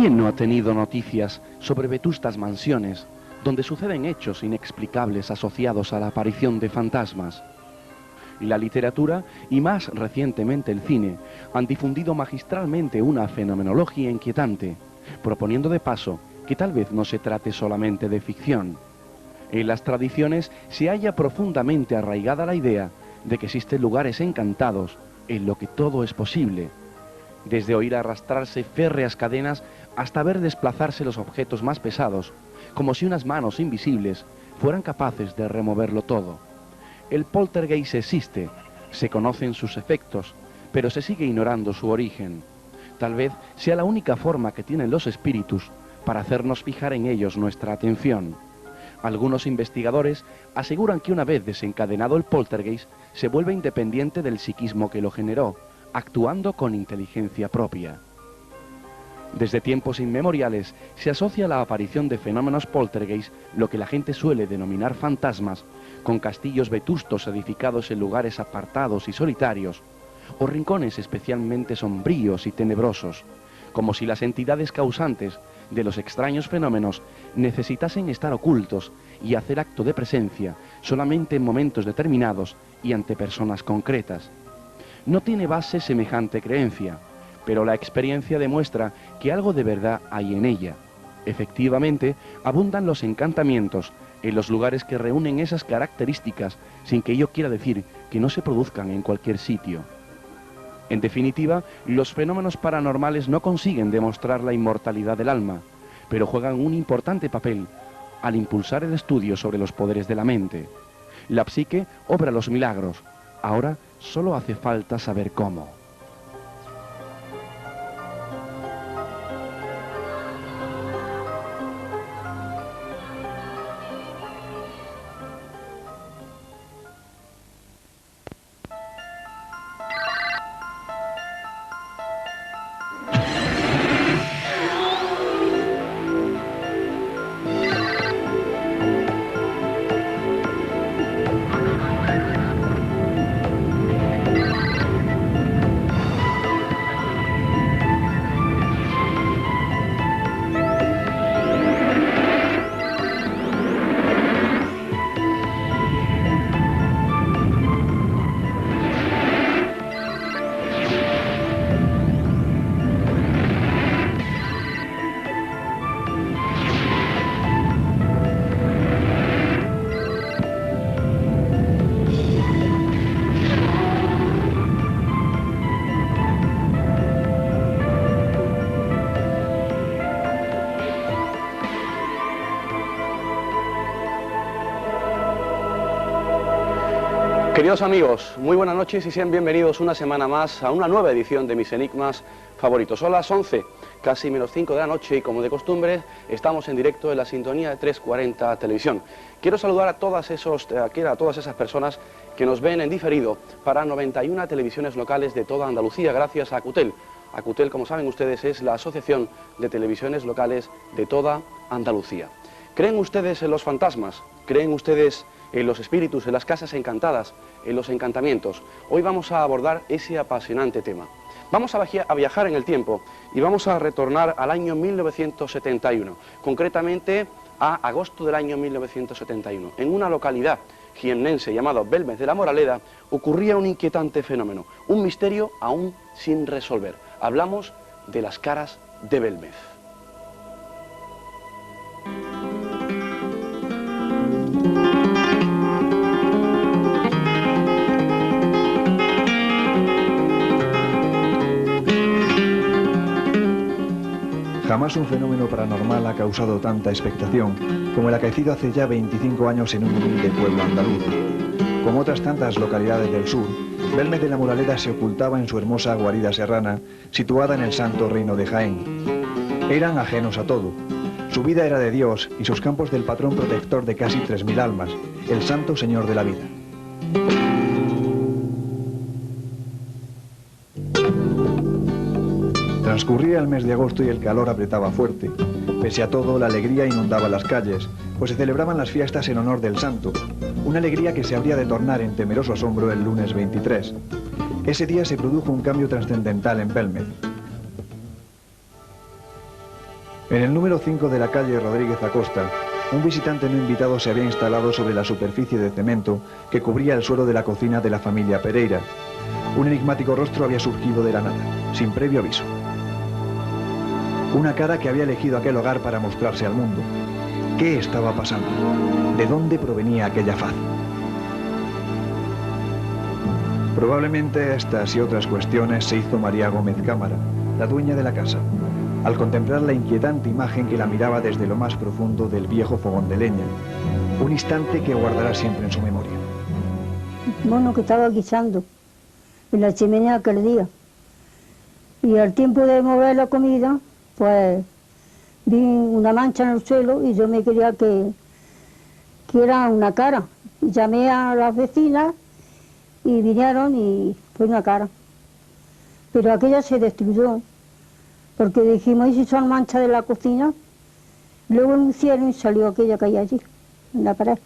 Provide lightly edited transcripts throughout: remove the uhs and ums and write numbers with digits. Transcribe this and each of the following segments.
¿Quién no ha tenido noticias sobre vetustas mansiones donde suceden hechos inexplicables asociados a la aparición de fantasmas? La literatura, y más recientemente el cine, han difundido magistralmente una fenomenología inquietante, proponiendo de paso que tal vez no se trate solamente de ficción. En las tradiciones se halla profundamente arraigada la idea de que existen lugares encantados en lo que todo es posible, desde oír arrastrarse férreas cadenas hasta ver desplazarse los objetos más pesados, como si unas manos invisibles fueran capaces de removerlo todo. El poltergeist existe, se conocen sus efectos, pero se sigue ignorando su origen. Tal vez sea la única forma que tienen los espíritus para hacernos fijar en ellos nuestra atención. Algunos investigadores aseguran que una vez desencadenado el poltergeist, se vuelve independiente del psiquismo que lo generó, actuando con inteligencia propia. Desde tiempos inmemoriales se asocia la aparición de fenómenos poltergeist, lo que la gente suele denominar fantasmas, con castillos vetustos edificados en lugares apartados y solitarios, o rincones especialmente sombríos y tenebrosos, como si las entidades causantes de los extraños fenómenos necesitasen estar ocultos y hacer acto de presencia solamente en momentos determinados y ante personas concretas. No tiene base semejante creencia, pero la experiencia demuestra que algo de verdad hay en ella. Efectivamente, abundan los encantamientos en los lugares que reúnen esas características, sin que ello quiera decir que no se produzcan en cualquier sitio. En definitiva, los fenómenos paranormales no consiguen demostrar la inmortalidad del alma, pero juegan un importante papel al impulsar el estudio sobre los poderes de la mente. La psique obra los milagros. Ahora solo hace falta saber cómo. Queridos amigos, muy buenas noches y sean bienvenidos una semana más a una nueva edición de mis enigmas favoritos. Son las 11, casi menos 5 de la noche y como de costumbre estamos en directo en la sintonía de 340 Televisión. Quiero saludar a todas esas personas que nos ven en diferido para 91 televisiones locales de toda Andalucía gracias a Acutel. Acutel, como saben ustedes, es la asociación de televisiones locales de toda Andalucía. ¿Creen ustedes en los fantasmas? ¿Creen ustedes en los espíritus, en las casas encantadas, en los encantamientos? Hoy vamos a abordar ese apasionante tema. Vamos a viajar en el tiempo y vamos a retornar al año 1971, concretamente a agosto del año 1971. En una localidad jiennense llamada Belmez de la Moraleda ocurría un inquietante fenómeno, un misterio aún sin resolver. Hablamos de las caras de Belmez. Jamás un fenómeno paranormal ha causado tanta expectación como el acaecido hace ya 25 años en un humilde pueblo andaluz. Como otras tantas localidades del sur, Belmez de la Moraleda se ocultaba en su hermosa guarida serrana, situada en el santo reino de Jaén. Eran ajenos a todo. Su vida era de Dios y sus campos del patrón protector de casi 3000 almas, el Santo Señor de la Vida. Transcurría el mes de agosto y el calor apretaba fuerte. Pese a todo, la alegría inundaba las calles, pues se celebraban las fiestas en honor del santo, una alegría que se habría de tornar en temeroso asombro el lunes 23. Ese día se produjo un cambio trascendental en Belmez. En el número 5 de la calle Rodríguez Acosta, un visitante no invitado se había instalado sobre la superficie de cemento que cubría el suelo de la cocina de la familia Pereira. Un enigmático rostro había surgido de la nada, sin previo aviso. Una cara que había elegido aquel hogar para mostrarse al mundo. ¿Qué estaba pasando? ¿De dónde provenía aquella faz? Probablemente estas y otras cuestiones se hizo María Gómez Cámara, la dueña de la casa, al contemplar la inquietante imagen que la miraba desde lo más profundo del viejo fogón de leña. Un instante que guardará siempre en su memoria. Bueno, que estaba guisando en la chimenea aquel día. Y al tiempo de mover la comida, pues vi una mancha en el suelo y yo me quería que era una cara. Llamé a las vecinas y vinieron y fue una cara. Pero aquella se destruyó, porque dijimos, ¿y si son manchas de la cocina? Luego lo hicieron y salió aquella que hay allí, en la pared.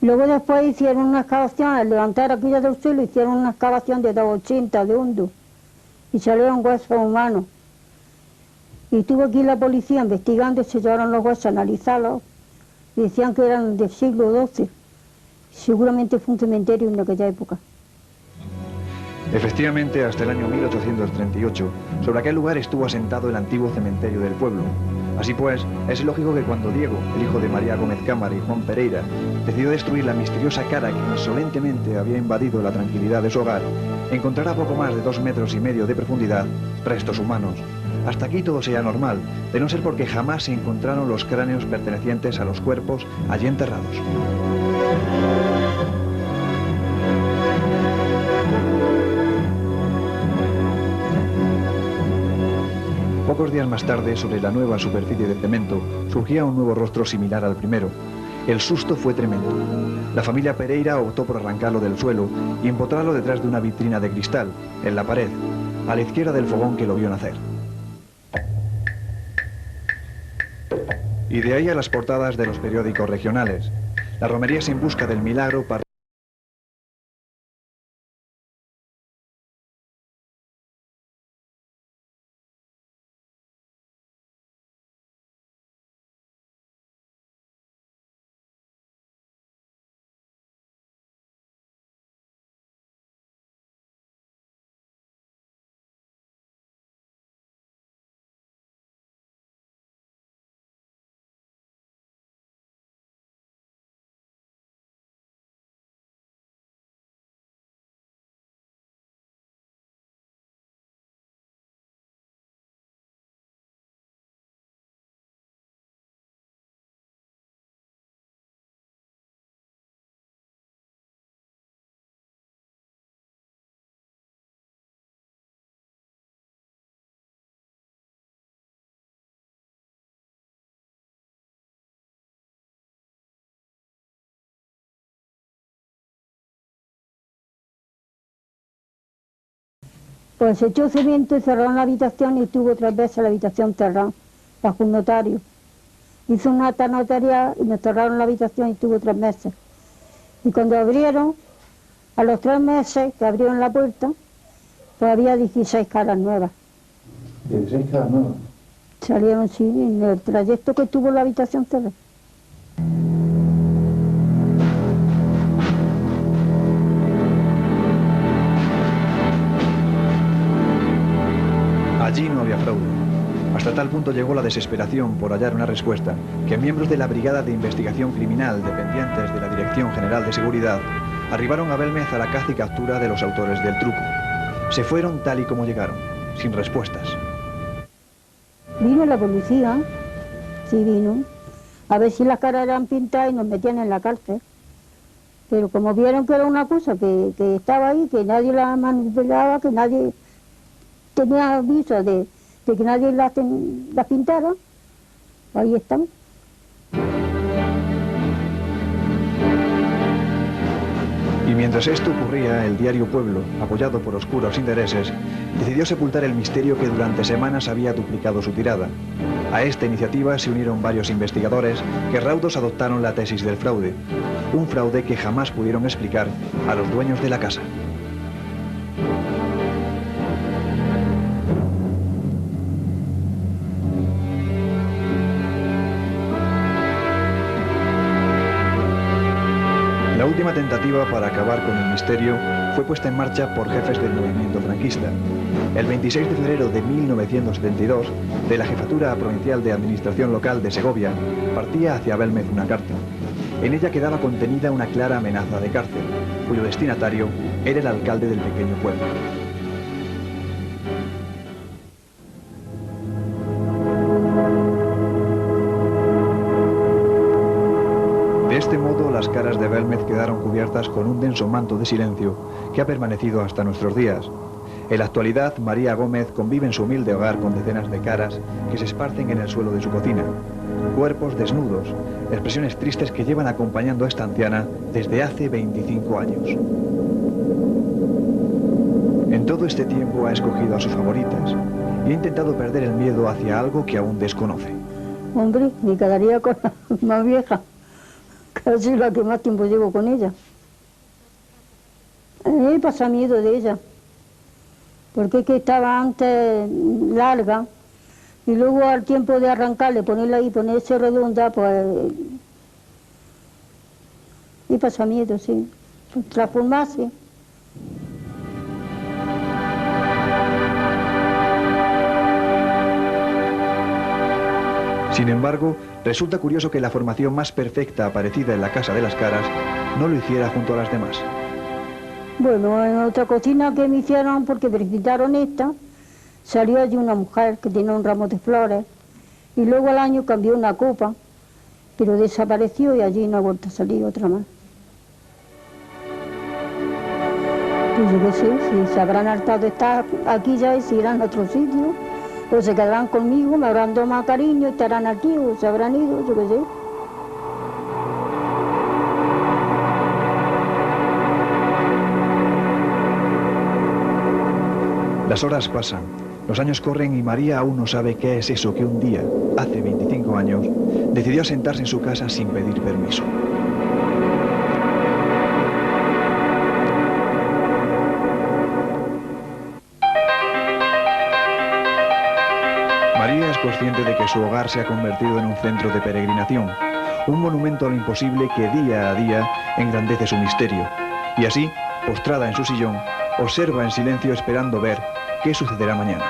Luego después hicieron una excavación, al levantar aquella del suelo, hicieron una excavación de 2,80 de hondo y salieron huesos humanos. Y estuvo aquí la policía investigando y se llevaron los huesos a analizarlos y decían que eran del siglo XII. Seguramente fue un cementerio en aquella época. Efectivamente, hasta el año 1838, sobre aquel lugar estuvo asentado el antiguo cementerio del pueblo. Así pues, es lógico que cuando Diego, el hijo de María Gómez Cámara y Juan Pereira, decidió destruir la misteriosa cara que insolentemente había invadido la tranquilidad de su hogar, encontrara poco más de 2,5 metros de profundidad restos humanos. Hasta aquí todo sería normal, de no ser porque jamás se encontraron los cráneos pertenecientes a los cuerpos allí enterrados. Pocos días más tarde, sobre la nueva superficie de cemento, surgía un nuevo rostro similar al primero. El susto fue tremendo. La familia Pereira optó por arrancarlo del suelo y empotrarlo detrás de una vitrina de cristal, en la pared, a la izquierda del fogón que lo vio nacer. Y de ahí a las portadas de los periódicos regionales. Las romerías en busca del milagro para... Pues se echó cemento y cerraron la habitación y tuvo 3 veces la habitación cerrada, bajo un notario. Hizo una acta notarial y nos cerraron la habitación y tuvo 3 meses. Y cuando abrieron, a los 3 meses que abrieron la puerta, pues había 16 caras nuevas. ¿16 caras nuevas? Salieron, sí, en el trayecto que tuvo la habitación cerrada. Allí no había fraude. Hasta tal punto llegó la desesperación por hallar una respuesta, que miembros de la Brigada de Investigación Criminal, dependientes de la Dirección General de Seguridad, arribaron a Belmez a la caza y captura de los autores del truco. Se fueron tal y como llegaron, sin respuestas. Vino la policía, sí vino, a ver si las caras eran pintadas y nos metían en la cárcel. Pero como vieron que era una cosa que estaba ahí, que nadie la manipulaba, que nadie tenía aviso de que nadie las pintara, ahí están. Y mientras esto ocurría, el diario Pueblo, apoyado por oscuros intereses, decidió sepultar el misterio que durante semanas había duplicado su tirada. A esta iniciativa se unieron varios investigadores que raudos adoptaron la tesis del fraude, un fraude que jamás pudieron explicar a los dueños de la casa. última tentativa para acabar con el misterio fue puesta en marcha por jefes del movimiento franquista. El 26 de febrero de 1972, de la Jefatura Provincial de Administración Local de Segovia, partía hacia Belmez una carta. En ella quedaba contenida una clara amenaza de cárcel, cuyo destinatario era el alcalde del pequeño pueblo. De este modo, las caras de Belmez quedaron cubiertas con un denso manto de silencio que ha permanecido hasta nuestros días. En la actualidad, María Gómez convive en su humilde hogar con decenas de caras que se esparcen en el suelo de su cocina. Cuerpos desnudos, expresiones tristes que llevan acompañando a esta anciana desde hace 25 años. En todo este tiempo ha escogido a sus favoritas y ha intentado perder el miedo hacia algo que aún desconoce. Hombre, me quedaría con la más vieja, casi la que más tiempo llevo con ella. Me pasa miedo de ella, porque es que estaba antes larga, y luego al tiempo de arrancarle, ponerla ahí, ponerse redonda, pues... me pasa miedo, sí, transformarse. Sin embargo, resulta curioso que la formación más perfecta aparecida en la Casa de las Caras no lo hiciera junto a las demás. Bueno, en otra cocina que me hicieron, porque precipitaron esta, salió allí una mujer que tenía un ramo de flores, y luego al año cambió una copa, pero desapareció y allí no ha vuelto a salir otra más. Pues yo qué sé, si se habrán hartado de estar aquí ya y se irán a otro sitio, o se quedarán conmigo, me habrán dado más cariño, estarán aquí, o se habrán ido, yo qué sé. Las horas pasan, los años corren y María aún no sabe qué es eso que un día, hace 25 años, decidió sentarse en su casa sin pedir permiso. María es consciente de que su hogar se ha convertido en un centro de peregrinación, un monumento a lo imposible que día a día engrandece su misterio. Y así, postrada en su sillón, observa en silencio esperando ver qué sucederá mañana.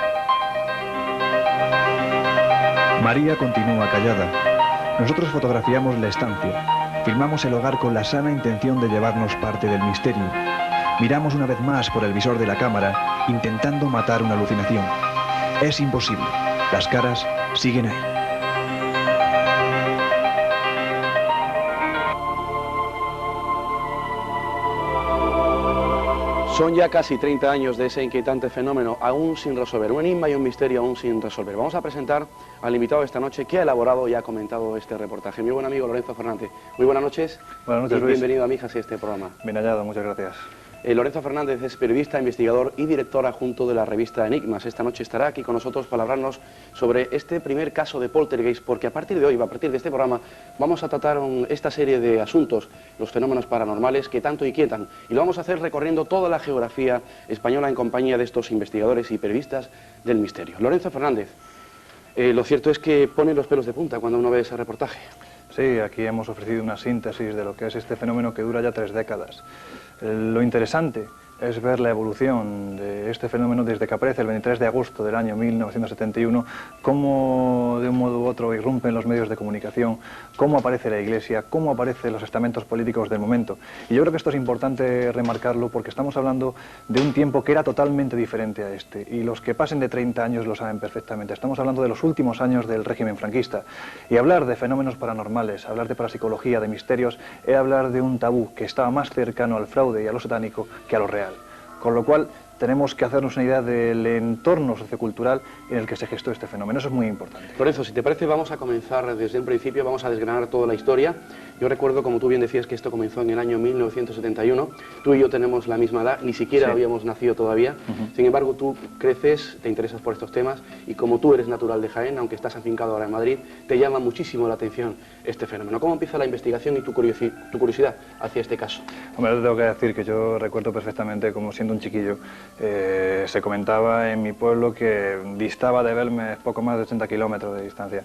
María continúa callada. Nosotros fotografiamos la estancia, filmamos el hogar con la sana intención de llevarnos parte del misterio. Miramos una vez más por el visor de la cámara, intentando matar una alucinación. Es imposible. Las caras siguen ahí. Son ya casi 30 años de ese inquietante fenómeno aún sin resolver, un enigma y un misterio aún sin resolver. Vamos a presentar al invitado de esta noche que ha elaborado y ha comentado este reportaje. Mi buen amigo Lorenzo Fernández. Muy buenas noches. Buenas noches, y Luis. Bienvenido a Mijas y este programa. Bien hallado, muchas gracias. Lorenzo Fernández es periodista, investigador y director adjunto de la revista Enigmas. Esta noche estará aquí con nosotros para hablarnos sobre este primer caso de poltergeist, porque a partir de hoy, a partir de este programa, vamos a tratar esta serie de asuntos, los fenómenos paranormales que tanto inquietan, y lo vamos a hacer recorriendo toda la geografía española en compañía de estos investigadores y periodistas del misterio. Lorenzo Fernández, lo cierto es que pone los pelos de punta cuando uno ve ese reportaje. Sí, aquí hemos ofrecido una síntesis de lo que es este fenómeno que dura ya 3 décadas. Lo interesante es ver la evolución de este fenómeno desde que aparece el 23 de agosto del año 1971, cómo de un modo u otro irrumpen los medios de comunicación, cómo aparece la Iglesia, cómo aparecen los estamentos políticos del momento. Y yo creo que esto es importante remarcarlo porque estamos hablando de un tiempo que era totalmente diferente a este, y los que pasen de 30 años lo saben perfectamente. Estamos hablando de los últimos años del régimen franquista, y hablar de fenómenos paranormales, hablar de parapsicología, de misterios, era hablar de un tabú que estaba más cercano al fraude y a lo satánico que a lo real. Con lo cual, tenemos que hacernos una idea del entorno sociocultural en el que se gestó este fenómeno. Eso es muy importante. Lorenzo, si te parece, vamos a comenzar desde el principio, vamos a desgranar toda la historia. Yo recuerdo, como tú bien decías, que esto comenzó en el año 1971. Tú y yo tenemos la misma edad, ni siquiera habíamos nacido todavía. Sin embargo, tú creces, te interesas por estos temas, y como tú eres natural de Jaén, aunque estás afincado ahora en Madrid, te llama muchísimo la atención este fenómeno. ¿Cómo empieza la investigación y tu curiosidad hacia este caso? Hombre, tengo que decir que yo recuerdo perfectamente, como siendo un chiquillo, se comentaba en mi pueblo que distaba de Belmez poco más de 80 kilómetros de distancia.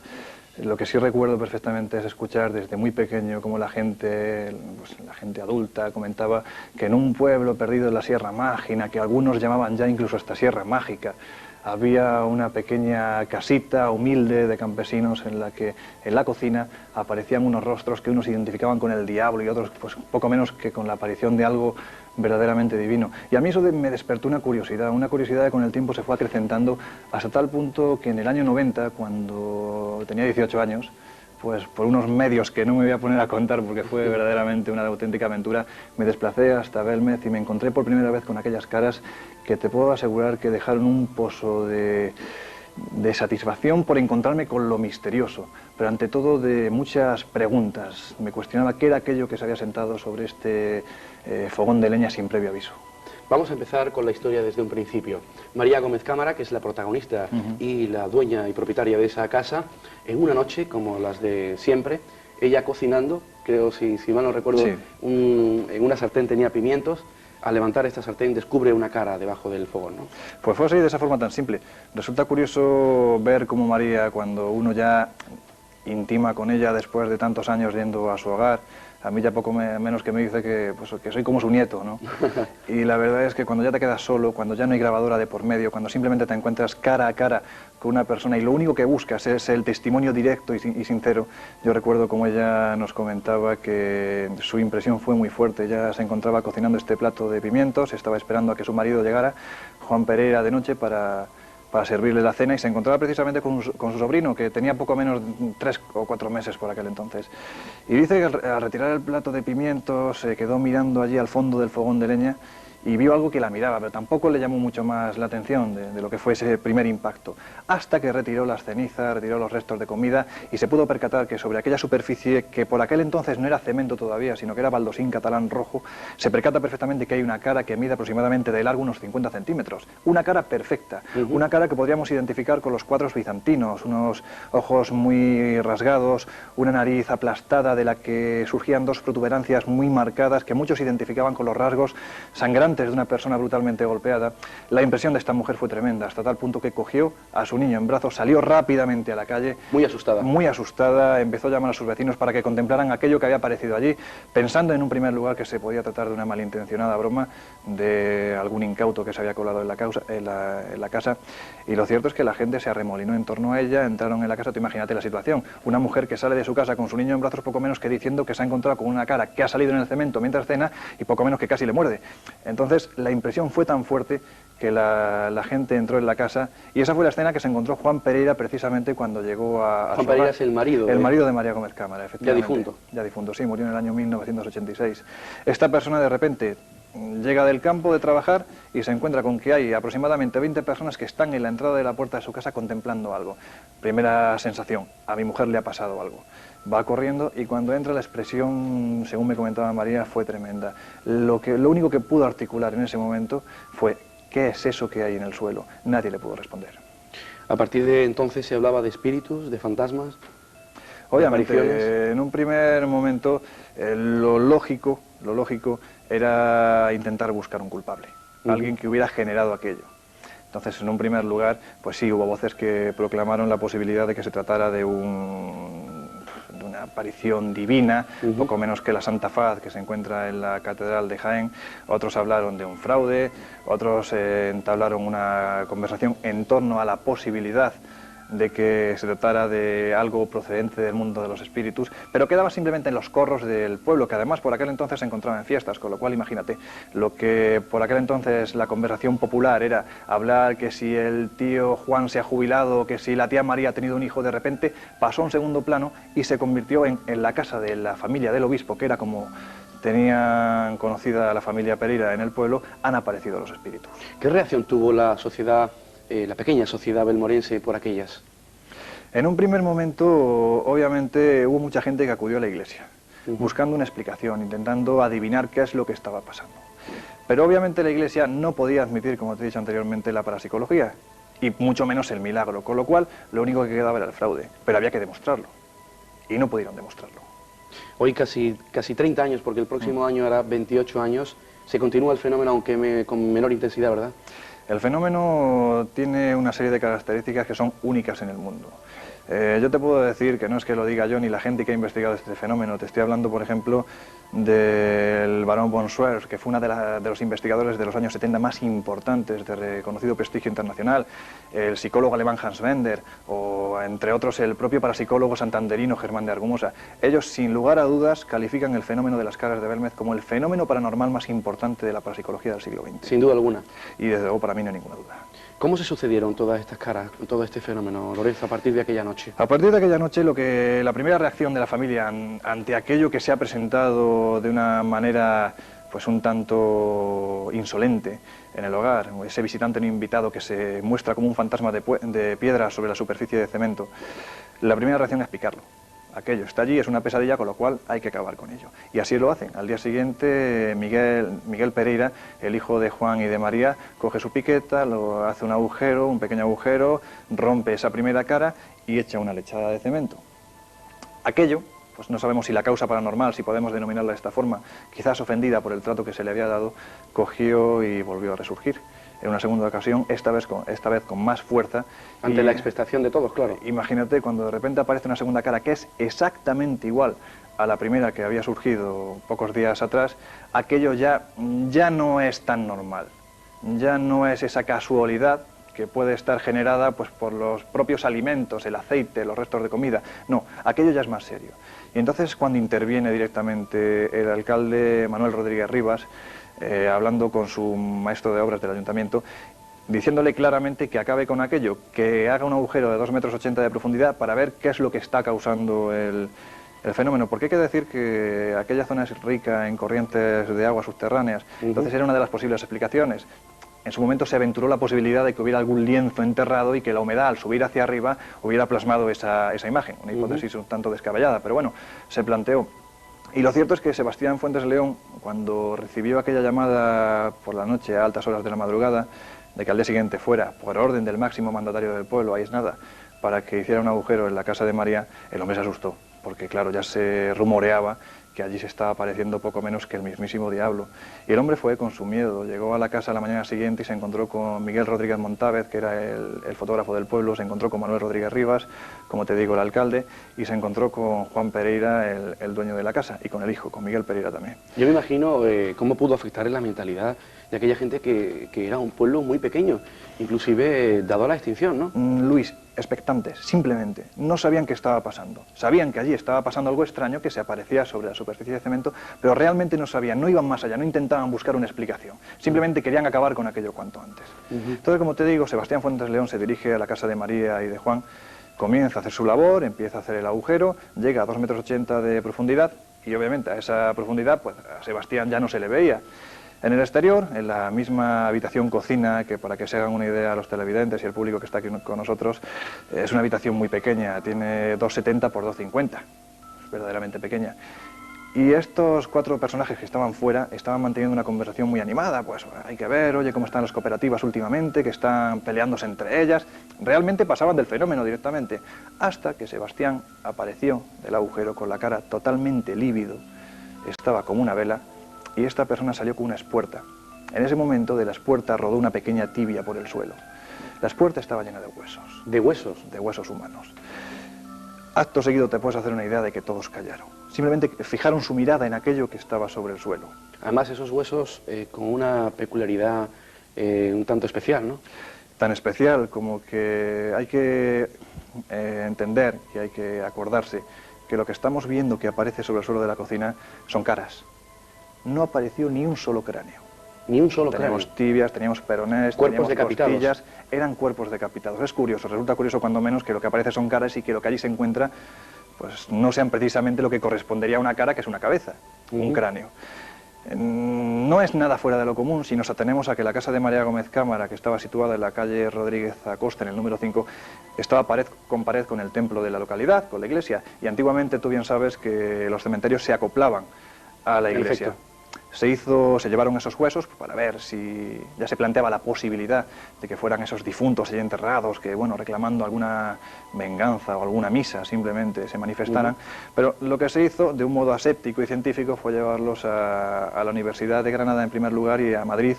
Lo que sí recuerdo perfectamente es escuchar desde muy pequeño cómo la gente, pues, la gente adulta comentaba que en un pueblo perdido en la Sierra Mágina, que algunos llamaban ya incluso hasta Sierra Mágica, había una pequeña casita humilde de campesinos en la que en la cocina aparecían unos rostros que unos identificaban con el diablo y otros pues poco menos que con la aparición de algo verdaderamente divino. Y a mí eso me despertó una curiosidad que con el tiempo se fue acrecentando hasta tal punto que en el año 90, cuando tenía 18 años, pues por unos medios que no me voy a poner a contar porque fue verdaderamente una auténtica aventura, me desplacé hasta Belmez y me encontré por primera vez con aquellas caras que te puedo asegurar que dejaron un pozo de satisfacción por encontrarme con lo misterioso, pero ante todo de muchas preguntas. Me cuestionaba qué era aquello que se había sentado sobre este fogón de leña sin previo aviso. Vamos a empezar con la historia desde un principio. María Gómez Cámara, que es la protagonista y la dueña y propietaria de esa casa, en una noche, como las de siempre, ella cocinando, creo, si mal no recuerdo, sí, en una sartén tenía pimientos. Al levantar esta sartén descubre una cara debajo del fogón, ¿no? Pues fue así, de esa forma tan simple. Resulta curioso ver cómo María, cuando uno ya intima con ella después de tantos años yendo a su hogar, a mí ya poco menos que me dice que, pues, que soy como su nieto, ¿no? Y la verdad es que cuando ya te quedas solo, cuando ya no hay grabadora de por medio, cuando simplemente te encuentras cara a cara con una persona y lo único que buscas es el testimonio directo y sincero, yo recuerdo como ella nos comentaba que su impresión fue muy fuerte. Ella se encontraba cocinando este plato de pimientos, estaba esperando a que su marido llegara, Juan Pereira, de noche para servirle la cena, y se encontraba precisamente con su sobrino, que tenía poco menos de 3 o 4 meses por aquel entonces. Y dice que al retirar el plato de pimientos se quedó mirando allí al fondo del fogón de leña y vio algo que la miraba, pero tampoco le llamó mucho más la atención de lo que fue ese primer impacto, hasta que retiró las cenizas, retiró los restos de comida y se pudo percatar que sobre aquella superficie, que por aquel entonces no era cemento todavía, sino que era baldosín catalán rojo, se percata perfectamente que hay una cara que mide aproximadamente de largo unos 50 centímetros, una cara perfecta, una cara que podríamos identificar con los cuadros bizantinos, unos ojos muy rasgados, una nariz aplastada de la que surgían dos protuberancias muy marcadas que muchos identificaban con los rasgos sangrantes de una persona brutalmente golpeada. La impresión de esta mujer fue tremenda, hasta tal punto que cogió a su niño en brazos, salió rápidamente a la calle. Muy asustada, empezó a llamar a sus vecinos para que contemplaran aquello que había aparecido allí, pensando en un primer lugar que se podía tratar de una malintencionada broma de algún incauto que se había colado en la casa. Y lo cierto es que la gente se arremolinó en torno a ella, entraron en la casa. Tú imagínate la situación, una mujer que sale de su casa con su niño en brazos, poco menos que diciendo que se ha encontrado con una cara que ha salido en el cemento mientras cena y poco menos que casi le muerde. Entonces la impresión fue tan fuerte que la gente entró en la casa, y esa fue la escena que se encontró Juan Pereira precisamente cuando llegó a Juan Pereira es el marido. El marido de María Gómez Cámara, efectivamente. Ya difunto. Ya difunto, sí, murió en el año 1986. Esta persona de repente llega del campo de trabajar y se encuentra con que hay aproximadamente 20 personas que están en la entrada de la puerta de su casa contemplando algo. Primera sensación, a mi mujer le ha pasado algo. Va corriendo y cuando entra la expresión, según me comentaba María, fue tremenda. Lo único que pudo articular en ese momento fue: ¿qué es eso que hay en el suelo? Nadie le pudo responder. A partir de entonces se hablaba de espíritus, de fantasmas. Obviamente, en un primer momento lo lógico era intentar buscar un culpable, alguien que hubiera generado aquello. Entonces, en un primer lugar, pues sí, hubo voces que proclamaron la posibilidad de que se tratara de una aparición divina, poco menos que la Santa Faz que se encuentra en la Catedral de Jaén. Otros hablaron de un fraude, otros entablaron una conversación en torno a la posibilidad de que se tratara de algo procedente del mundo de los espíritus, pero quedaba simplemente en los corros del pueblo, que además por aquel entonces se encontraba en fiestas, con lo cual imagínate, lo que por aquel entonces la conversación popular era hablar que si el tío Juan se ha jubilado, que si la tía María ha tenido un hijo, de repente pasó a un segundo plano y se convirtió en la casa de la familia del obispo, que era como tenían conocida la familia Pereira en el pueblo. Han aparecido los espíritus. ¿Qué reacción tuvo la sociedad, la pequeña sociedad belmorense, por aquellas? En un primer momento, obviamente, hubo mucha gente que acudió a la iglesia, buscando una explicación, intentando adivinar qué es lo que estaba pasando. Pero obviamente la iglesia no podía admitir, como te he dicho anteriormente, la parapsicología, y mucho menos el milagro, con lo cual lo único que quedaba era el fraude, pero había que demostrarlo, y no pudieron demostrarlo. Hoy casi 30 años, porque el próximo año hará 28 años, se continúa el fenómeno, aunque con menor intensidad, ¿verdad? El fenómeno tiene una serie de características que son únicas en el mundo. Yo te puedo decir que no es que lo diga yo ni la gente que ha investigado este fenómeno. Te estoy hablando, por ejemplo, del barón von Schwerf, que fue uno de los investigadores de los años 70 más importantes, de reconocido prestigio internacional, el psicólogo alemán Hans Bender, o entre otros el propio parapsicólogo santanderino Germán de Argumosa. Ellos, sin lugar a dudas, califican el fenómeno de las caras de Belmez como el fenómeno paranormal más importante de la parapsicología del siglo XX. Sin duda alguna. Y desde luego para mí no hay ninguna duda. ¿Cómo se sucedieron todas estas caras, todo este fenómeno, Lorenzo, a partir de aquella noche? A partir de aquella noche, la primera reacción de la familia ante aquello que se ha presentado de una manera pues un tanto insolente en el hogar, ese visitante no invitado que se muestra como un fantasma de piedra sobre la superficie de cemento, la primera reacción es picarlo. Aquello está allí, es una pesadilla, con lo cual hay que acabar con ello. Y así lo hacen. Al día siguiente, Miguel Pereira, el hijo de Juan y de María, coge su piqueta, lo hace un agujero, un pequeño agujero, rompe esa primera cara y echa una lechada de cemento. Aquello, pues no sabemos si la causa paranormal, si podemos denominarla de esta forma, quizás ofendida por el trato que se le había dado, cogió y volvió a resurgir. En una segunda ocasión, esta vez con más fuerza. Ante la expectación de todos, claro. Imagínate cuando de repente aparece una segunda cara que es exactamente igual a la primera que había surgido pocos días atrás, aquello ya no es tan normal. Ya no es esa casualidad que puede estar generada pues, por los propios alimentos, el aceite, los restos de comida. No, aquello ya es más serio. Y entonces cuando interviene directamente el alcalde Manuel Rodríguez Rivas, hablando con su maestro de obras del ayuntamiento, diciéndole claramente que acabe con aquello, que haga un agujero de 2,80 metros de profundidad para ver qué es lo que está causando el fenómeno. Porque hay que decir que aquella zona es rica en corrientes de agua subterráneas, entonces era una de las posibles explicaciones. En su momento se aventuró la posibilidad de que hubiera algún lienzo enterrado y que la humedad, al subir hacia arriba, hubiera plasmado esa imagen. Una hipótesis un tanto descabellada, pero bueno, se planteó. Y lo cierto es que Sebastián Fuentes León, cuando recibió aquella llamada por la noche a altas horas de la madrugada, de que al día siguiente fuera, por orden del máximo mandatario del pueblo, ahí es nada, para que hiciera un agujero en la casa de María, el hombre se asustó, porque claro, ya se rumoreaba que allí se estaba apareciendo poco menos que el mismísimo diablo. Y el hombre fue con su miedo, llegó a la casa la mañana siguiente y se encontró con Miguel Rodríguez Montávez, que era el fotógrafo del pueblo, se encontró con Manuel Rodríguez Rivas, como te digo, el alcalde, y se encontró con Juan Pereira, el dueño de la casa, y con el hijo, con Miguel Pereira también. Yo me imagino cómo pudo afectar en la mentalidad de aquella gente que era un pueblo muy pequeño, inclusive dado a la extinción, ¿no? Luis, expectantes, simplemente. No sabían qué estaba pasando. Sabían que allí estaba pasando algo extraño que se aparecía sobre la superficie de cemento, pero realmente no sabían, no iban más allá, no intentaban buscar una explicación. Simplemente querían acabar con aquello cuanto antes. Entonces, como te digo, Sebastián Fuentes León se dirige a la casa de María y de Juan, comienza a hacer su labor, empieza a hacer el agujero, llega a 2,80 metros de profundidad y obviamente a esa profundidad pues a Sebastián ya no se le veía. En el exterior, en la misma habitación cocina, que para que se hagan una idea los televidentes y el público que está aquí con nosotros, es una habitación muy pequeña, tiene 2,70 por 2,50, es verdaderamente pequeña. Y estos 4 personajes que estaban fuera estaban manteniendo una conversación muy animada, pues hay que ver, oye, cómo están las cooperativas últimamente, que están peleándose entre ellas. Realmente pasaban del fenómeno directamente, hasta que Sebastián apareció del agujero con la cara totalmente lívido, estaba como una vela, y esta persona salió con una espuerta. En ese momento de la espuerta rodó una pequeña tibia por el suelo. La espuerta estaba llena de huesos. ¿De huesos? De huesos humanos. Acto seguido te puedes hacer una idea de que todos callaron. Simplemente fijaron su mirada en aquello que estaba sobre el suelo. Además esos huesos con una peculiaridad un tanto especial, ¿no? Tan especial como que hay que entender y hay que acordarse que lo que estamos viendo que aparece sobre el suelo de la cocina son caras. No apareció ni un solo cráneo. Ni un solo cráneo. Teníamos tibias, teníamos peronés, cuerpos teníamos decapitados. Costillas, eran cuerpos decapitados. Es curioso, resulta curioso cuando menos que lo que aparece son caras y que lo que allí se encuentra pues no sean precisamente lo que correspondería a una cara, que es una cabeza, un cráneo. No es nada fuera de lo común si nos atenemos a que la casa de María Gómez Cámara, que estaba situada en la calle Rodríguez Acosta, en el número 5, estaba pared con el templo de la localidad, con la iglesia, y antiguamente tú bien sabes que los cementerios se acoplaban a la iglesia. Perfecto. Se llevaron esos huesos para ver si ya se planteaba la posibilidad de que fueran esos difuntos allí enterrados, que bueno, reclamando alguna venganza o alguna misa simplemente se manifestaran. Pero lo que se hizo de un modo aséptico y científico fue llevarlos a la Universidad de Granada en primer lugar y a Madrid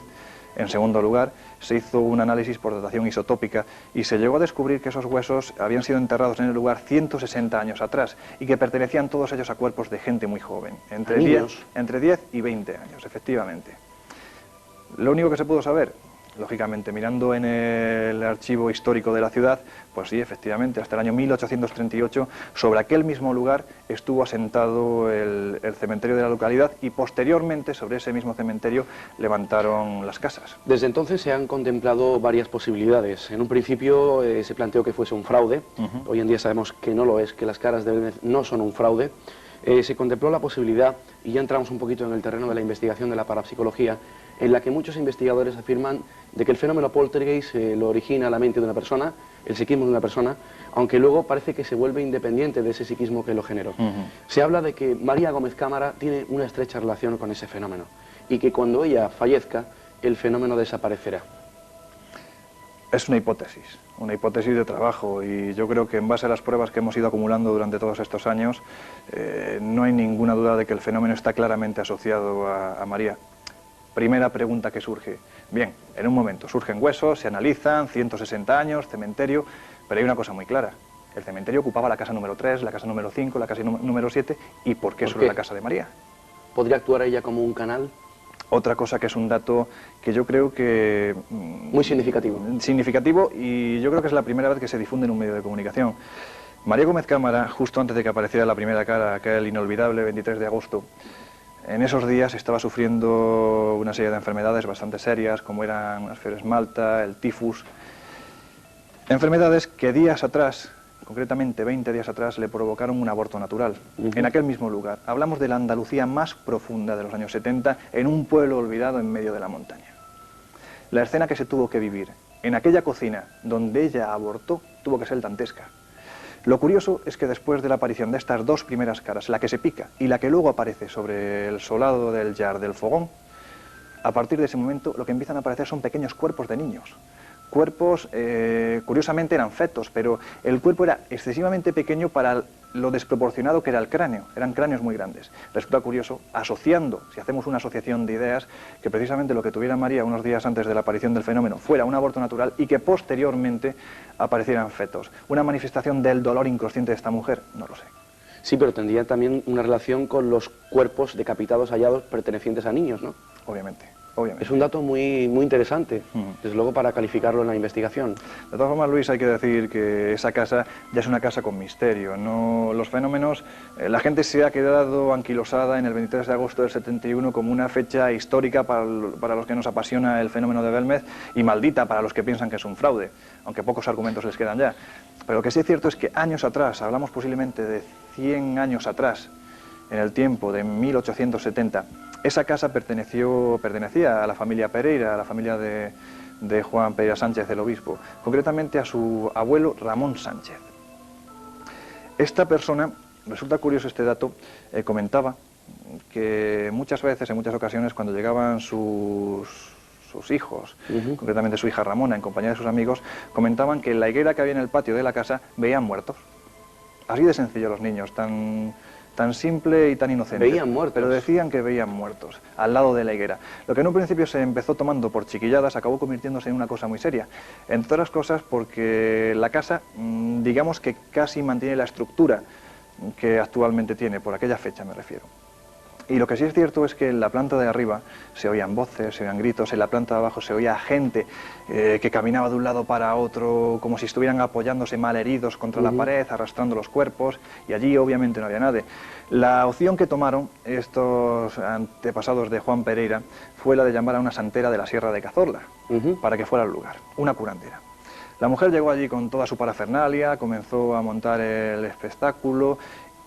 En segundo lugar, se hizo un análisis por datación isotópica y se llegó a descubrir que esos huesos habían sido enterrados en el lugar 160 años atrás y que pertenecían todos ellos a cuerpos de gente muy joven, entre 10 y 20 años, efectivamente. Lo único que se pudo saber, lógicamente, mirando en el archivo histórico de la ciudad, pues sí, efectivamente, hasta el año 1838, sobre aquel mismo lugar estuvo asentado el cementerio de la localidad y posteriormente sobre ese mismo cementerio levantaron las casas. Desde entonces se han contemplado varias posibilidades. En un principio se planteó que fuese un fraude. Hoy en día sabemos que no lo es, que las caras de Belmez no son un fraude. Se contempló la posibilidad, y ya entramos un poquito en el terreno de la investigación de la parapsicología, en la que muchos investigadores afirman de que el fenómeno poltergeist lo origina la mente de una persona, el psiquismo de una persona, aunque luego parece que se vuelve independiente de ese psiquismo que lo generó. Se habla de que María Gómez Cámara tiene una estrecha relación con ese fenómeno y que cuando ella fallezca, el fenómeno desaparecerá. Es una hipótesis de trabajo, y yo creo que en base a las pruebas que hemos ido acumulando durante todos estos años, no hay ninguna duda de que el fenómeno está claramente asociado a María. Primera pregunta que surge. Bien, en un momento surgen huesos, se analizan, 160 años, cementerio, pero hay una cosa muy clara. El cementerio ocupaba la casa número 3, la casa número 5, la casa número 7, ¿y por qué solo la casa de María? ¿Podría actuar ella como un canal? Otra cosa que es un dato que yo creo que... muy significativo. Significativo, y yo creo que es la primera vez que se difunde en un medio de comunicación. María Gómez Cámara, justo antes de que apareciera la primera cara, aquel inolvidable 23 de agosto, en esos días estaba sufriendo una serie de enfermedades bastante serias, como eran las fiebres Malta, el tifus. Enfermedades que días atrás, concretamente 20 días atrás, le provocaron un aborto natural, en aquel mismo lugar. Hablamos de la Andalucía más profunda de los años 70, en un pueblo olvidado en medio de la montaña. La escena que se tuvo que vivir en aquella cocina donde ella abortó tuvo que ser dantesca. Lo curioso es que después de la aparición de estas dos primeras caras, la que se pica y la que luego aparece sobre el solado del llar del fogón, a partir de ese momento lo que empiezan a aparecer son pequeños cuerpos de niños. Cuerpos, curiosamente eran fetos, pero el cuerpo era excesivamente pequeño para lo desproporcionado que era el cráneo. Eran cráneos muy grandes. Resulta curioso, asociando, si hacemos una asociación de ideas, que precisamente lo que tuviera María unos días antes de la aparición del fenómeno fuera un aborto natural y que posteriormente aparecieran fetos. ¿Una manifestación del dolor inconsciente de esta mujer? No lo sé. Sí, pero tendría también una relación con los cuerpos decapitados hallados pertenecientes a niños, ¿no? Obviamente. Es un dato muy interesante, desde luego, para calificarlo en la investigación. De todas formas, Luis, hay que decir que esa casa ya es una casa con misterio. No, los fenómenos, la gente se ha quedado anquilosada en el 23 de agosto del 71 como una fecha histórica para los que nos apasiona el fenómeno de Belmez, y maldita para los que piensan que es un fraude, aunque pocos argumentos les quedan ya. Pero lo que sí es cierto es que años atrás, hablamos posiblemente de 100 años atrás, en el tiempo de 1870, esa casa pertenecía a la familia Pereira, a la familia de Juan Pereira Sánchez, el obispo, concretamente a su abuelo Ramón Sánchez. Esta persona, resulta curioso este dato, comentaba que muchas veces, en muchas ocasiones, cuando llegaban sus hijos, concretamente su hija Ramona, en compañía de sus amigos, comentaban que en la higuera que había en el patio de la casa veían muertos. Así de sencillo los niños, tan simple y tan inocente. Veían muertos. Pero decían que veían muertos, al lado de la higuera. Lo que en un principio se empezó tomando por chiquilladas acabó convirtiéndose en una cosa muy seria. Entre otras cosas porque la casa, digamos que casi mantiene la estructura que actualmente tiene, por aquella fecha me refiero. Y lo que sí es cierto es que en la planta de arriba se oían voces, se oían gritos, en la planta de abajo se oía gente que caminaba de un lado para otro como si estuvieran apoyándose malheridos contra la pared, arrastrando los cuerpos, y allí obviamente no había nadie. La opción que tomaron estos antepasados de Juan Pereira fue la de llamar a una santera de la Sierra de Cazorla para que fuera al lugar, una curandera. La mujer llegó allí con toda su parafernalia, comenzó a montar el espectáculo.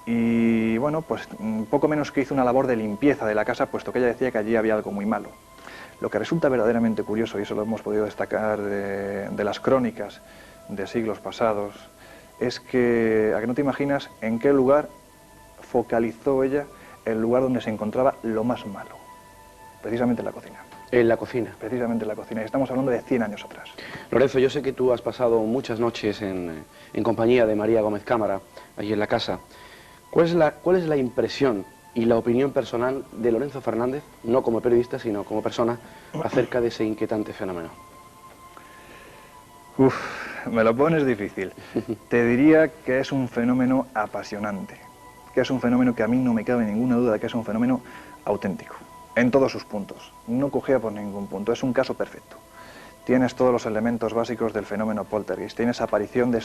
Y bueno, pues poco menos que hizo una labor de limpieza de la casa, puesto que ella decía que allí había algo muy malo. Lo que resulta verdaderamente curioso, y eso lo hemos podido destacar de las crónicas de siglos pasados, es que, a que no te imaginas en qué lugar focalizó ella el lugar donde se encontraba lo más malo, precisamente en la cocina. En la cocina. Precisamente en la cocina, y estamos hablando de 100 años atrás. Lorenzo, yo sé que tú has pasado muchas noches en compañía de María Gómez Cámara, allí en la casa. ¿Cuál es la impresión y la opinión personal de Lorenzo Fernández, no como periodista, sino como persona, acerca de ese inquietante fenómeno? Uf, me lo pones difícil. Te diría que es un fenómeno apasionante, que es un fenómeno que a mí no me cabe ninguna duda de que es un fenómeno auténtico, en todos sus puntos. No cogea por ningún punto, es un caso perfecto. Tienes todos los elementos básicos del fenómeno poltergeist, tienes aparición de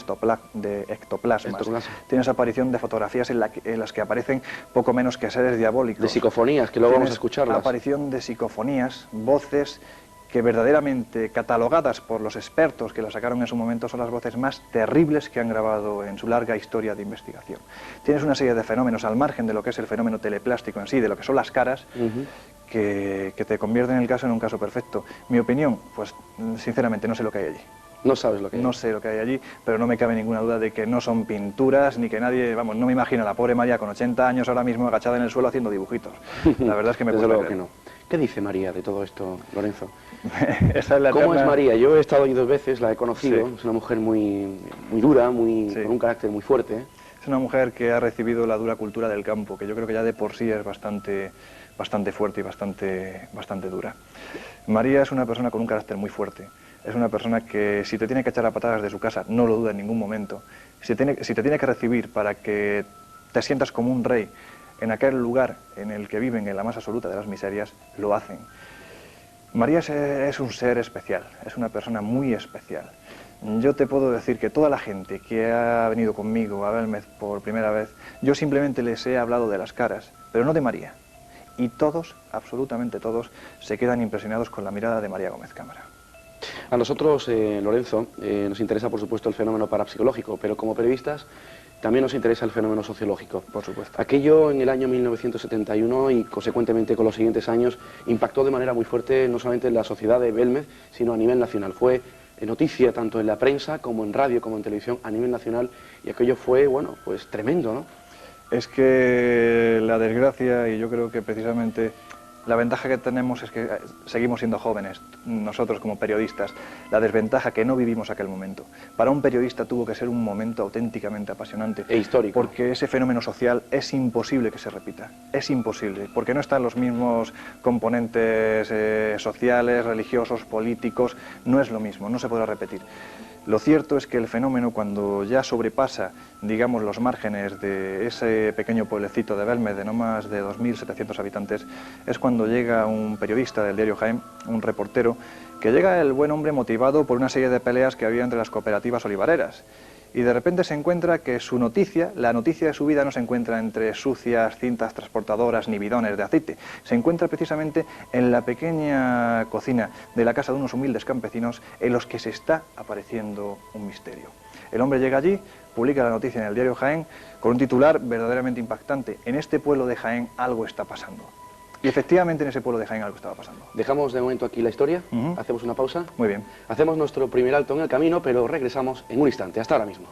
ectoplasmas, tienes aparición de fotografías en las que aparecen poco menos que seres diabólicos. De psicofonías, que luego vamos a Tienes escucharlas. aparición de psicofonías, voces que verdaderamente catalogadas por los expertos que las sacaron en su momento son las voces más terribles que han grabado en su larga historia de investigación. Tienes una serie de fenómenos al margen de lo que es el fenómeno teleplástico en sí, de lo que son las caras, que te convierten el caso en un caso perfecto. Mi opinión, pues sinceramente no sé lo que hay allí. No sabes lo que hay. No sé lo que hay allí, pero no me cabe ninguna duda de que no son pinturas, ni que nadie, vamos, no me imagino a la pobre María con 80 años ahora mismo agachada en el suelo haciendo dibujitos. La verdad es que me Desde cuesta luego creer. que no. ¿Qué dice María de todo esto, Lorenzo? Esa es la ¿Cómo es eterna- María? Yo he estado ahí 2 veces, la he conocido, Sí. es una mujer muy dura, Sí. con un carácter muy fuerte. Es una mujer que ha recibido la dura cultura del campo, que yo creo que ya de por sí es bastante fuerte y bastante dura. María es una persona con un carácter muy fuerte. Es una persona que si te tiene que echar a patadas de su casa, no lo duda en ningún momento. Si te tiene que recibir para que te sientas como un rey en aquel lugar en el que viven en la más absoluta de las miserias, lo hacen. María es un ser especial, es una persona muy especial. Yo te puedo decir que toda la gente que ha venido conmigo a Belmez por primera vez, yo simplemente les he hablado de las caras, pero no de María. Y todos, absolutamente todos, se quedan impresionados con la mirada de María Gómez Cámara. A nosotros, Lorenzo, nos interesa por supuesto el fenómeno parapsicológico, pero como periodistas también nos interesa el fenómeno sociológico. Por supuesto. Aquello en el año 1971 y consecuentemente con los siguientes años impactó de manera muy fuerte no solamente en la sociedad de Belmez, sino a nivel nacional. Fue noticia tanto en la prensa como en radio como en televisión a nivel nacional y aquello fue, bueno, pues tremendo, ¿no? Es que la desgracia, y yo creo que precisamente la ventaja que tenemos es que seguimos siendo jóvenes, nosotros como periodistas. La desventaja que no vivimos aquel momento. Para un periodista tuvo que ser un momento auténticamente apasionante. E histórico. Porque ese fenómeno social es imposible que se repita. Es imposible, porque no están los mismos componentes sociales, religiosos, políticos. No es lo mismo, no se podrá repetir. Lo cierto es que el fenómeno, cuando ya sobrepasa, digamos, los márgenes de ese pequeño pueblecito de Belmez de no más de 2.700 habitantes, es cuando llega un periodista del diario Jaén, un reportero, que llega el buen hombre motivado por una serie de peleas que había entre las cooperativas olivareras. Y de repente se encuentra que su noticia, la noticia de su vida, no se encuentra entre sucias cintas transportadoras ni bidones de aceite. Se encuentra precisamente en la pequeña cocina de la casa de unos humildes campesinos en los que se está apareciendo un misterio. El hombre llega allí, publica la noticia en el diario Jaén con un titular verdaderamente impactante. En este pueblo de Jaén algo está pasando. Y efectivamente en ese pueblo de Jaén algo estaba pasando. Dejamos de momento aquí la historia, hacemos una pausa. Muy bien. Hacemos nuestro primer alto en el camino, pero regresamos en un instante. Hasta ahora mismo.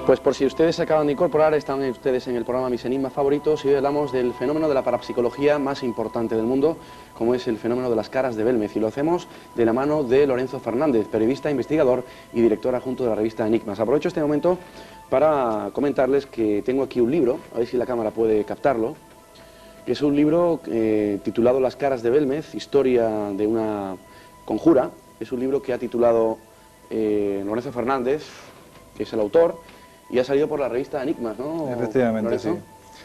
Pues por si ustedes se acaban de incorporar, están ustedes en el programa Mis Enigmas Favoritos y hoy hablamos del fenómeno de la parapsicología más importante del mundo, como es el fenómeno de las caras de Belmez, y lo hacemos de la mano de Lorenzo Fernández, periodista, investigador y director adjunto de la revista Enigmas. Aprovecho este momento para comentarles que tengo aquí un libro, a ver si la cámara puede captarlo, que es un libro titulado Las caras de Belmez, historia de una conjura. Es un libro que ha titulado Lorenzo Fernández, que es el autor, y ha salido por la revista Enigmas, ¿no? Efectivamente, Lorenzo. sí.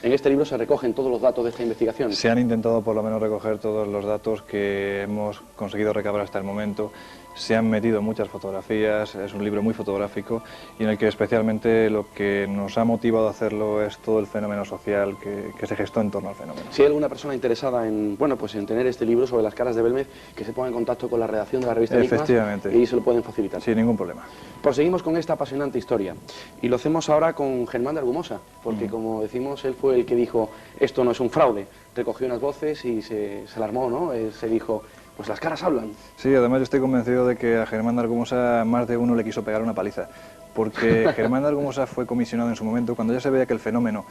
En este libro se recogen todos los datos de esta investigación. Se han intentado por lo menos recoger todos los datos que hemos conseguido recabar hasta el momento. Se han metido muchas fotografías, es un libro muy fotográfico y en el que especialmente lo que nos ha motivado a hacerlo es todo el fenómeno social que se gestó en torno al fenómeno. Si hay alguna persona interesada en, bueno, pues en tener este libro sobre las caras de Belmez, que se ponga en contacto con la redacción de la revista Enigmas. Efectivamente. Y se lo pueden facilitar. Sin ningún problema. Proseguimos con esta apasionante historia y lo hacemos ahora con Germán de Argumosa, porque como decimos, él fue el que dijo, esto no es un fraude, recogió unas voces y se alarmó, ¿no? Se dijo, pues las caras hablan. Sí, además yo estoy convencido de que a Germán de Argumosa más de uno le quiso pegar una paliza, porque Germán de Argumosa fue comisionado en su momento cuando ya se veía que el fenómeno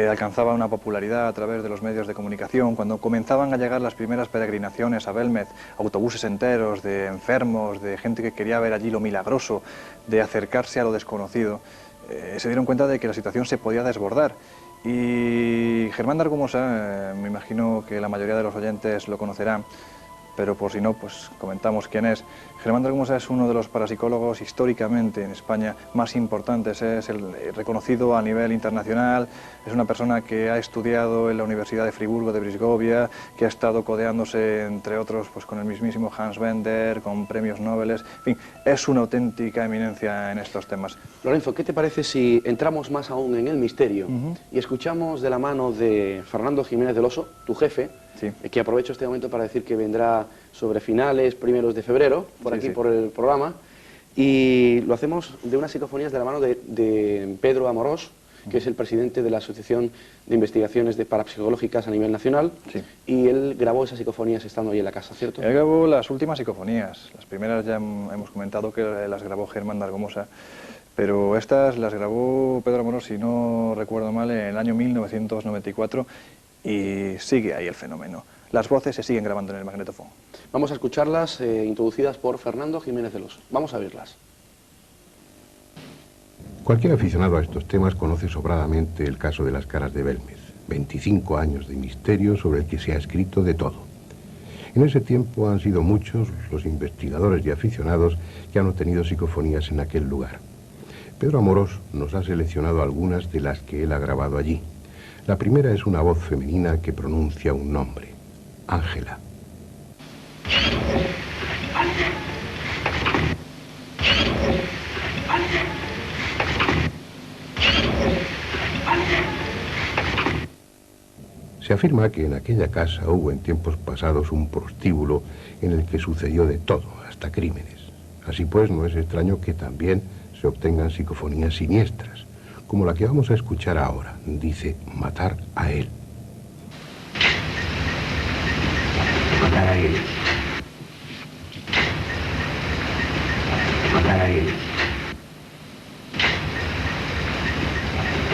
alcanzaba una popularidad a través de los medios de comunicación, cuando comenzaban a llegar las primeras peregrinaciones a Belmez, autobuses enteros de enfermos, de gente que quería ver allí lo milagroso, de acercarse a lo desconocido, se dieron cuenta de que la situación se podía desbordar. Y Germán de Argumosa, me imagino que la mayoría de los oyentes lo conocerán, pero por si no, pues comentamos quién es. Germán de Argumosa es uno de los parapsicólogos históricamente en España más importantes, es el reconocido a nivel internacional, es una persona que ha estudiado en la Universidad de Friburgo de Brisgovia, que ha estado codeándose, entre otros, pues con el mismísimo Hans Bender, con premios Nobel, en fin, es una auténtica eminencia en estos temas. Lorenzo, ¿qué te parece si entramos más aún en el misterio y escuchamos de la mano de Fernando Jiménez del Oso, tu jefe, sí, que aprovecho este momento para decir que vendrá sobre finales, primeros de febrero, por aquí, por el programa, y lo hacemos de unas psicofonías de la mano de Pedro Amorós, que es el presidente de la Asociación de Investigaciones Parapsicológicas a nivel nacional, y él grabó esas psicofonías estando ahí en la casa, ¿cierto? Él grabó las últimas psicofonías, las primeras ya hemos comentado que las grabó Germán de Argumosa, pero estas las grabó Pedro Amorós, si no recuerdo mal, en el año 1994, y sigue ahí el fenómeno. Las voces se siguen grabando en el magnetofón. Vamos a escucharlas, introducidas por Fernando Jiménez del Oso. Vamos a oírlas. Cualquier aficionado a estos temas conoce sobradamente el caso de las caras de Belmez. 25 años de misterio sobre el que se ha escrito de todo. En ese tiempo han sido muchos los investigadores y aficionados que han obtenido psicofonías en aquel lugar. Pedro Amorós nos ha seleccionado algunas de las que él ha grabado allí. La primera es una voz femenina que pronuncia un nombre, Ángela. Se afirma que en aquella casa hubo en tiempos pasados un prostíbulo en el que sucedió de todo, hasta crímenes. Así pues, no es extraño que también se obtengan psicofonías siniestras, como la que vamos a escuchar ahora. Dice, matar a él. Matar a él. Matar a él.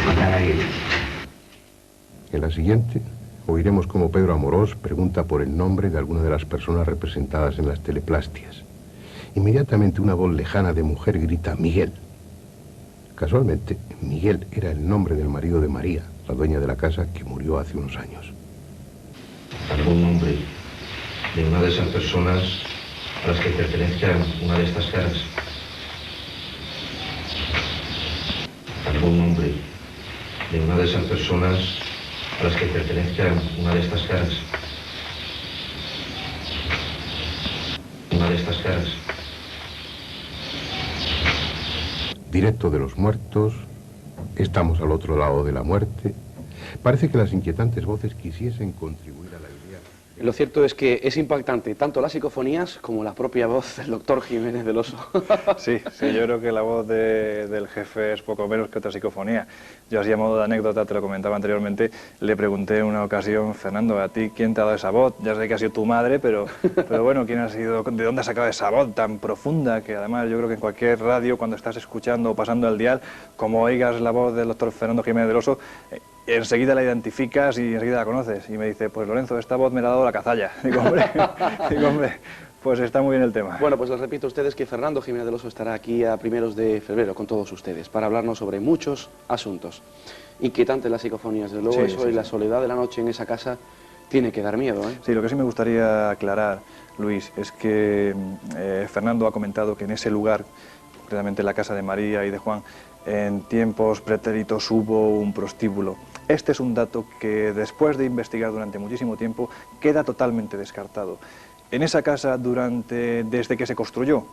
Matar a él. En la siguiente, oiremos cómo Pedro Amorós pregunta por el nombre de alguna de las personas representadas en las teleplastias. Inmediatamente una voz lejana de mujer grita, Miguel. Casualmente, Miguel era el nombre del marido de María, la dueña de la casa que murió hace unos años. ¿Algún nombre de una de esas personas a las que pertenezca una de estas caras? ¿Algún nombre de una de esas personas a las que pertenezca una de estas caras? Una de estas caras. Directo de los muertos, estamos al otro lado de la muerte. Parece que las inquietantes voces quisiesen contribuir a la idea. Lo cierto es que es impactante tanto las psicofonías como la propia voz del doctor Jiménez del Oso. Sí, yo creo que la voz del jefe es poco menos que otra psicofonía. Yo, así a modo de anécdota, te lo comentaba anteriormente, le pregunté en una ocasión: Fernando, ¿a ti quién te ha dado esa voz? Ya sé que ha sido tu madre, pero bueno, ¿quién ha sido, de dónde has sacado esa voz tan profunda? Que además yo creo que en cualquier radio, cuando estás escuchando o pasando el dial, como oigas la voz del doctor Fernando Jiménez del Oso, enseguida la identificas y enseguida la conoces. Y me dice: pues Lorenzo, esta voz me la ha dado la Cazalla. Digo, hombre, pues está muy bien el tema. Bueno, pues les repito a ustedes que Fernando Jiménez del Oso estará aquí a primeros de febrero con todos ustedes para hablarnos sobre muchos asuntos. Inquietante las psicofonías, desde luego, sí, y la soledad de la noche en esa casa tiene que dar miedo, ¿eh? Sí, lo que sí me gustaría aclarar, Luis, es que Fernando ha comentado que en ese lugar, concretamente la casa de María y de Juan, en tiempos pretéritos hubo un prostíbulo. Este es un dato que, después de investigar durante muchísimo tiempo, queda totalmente descartado. En esa casa, desde que se construyó,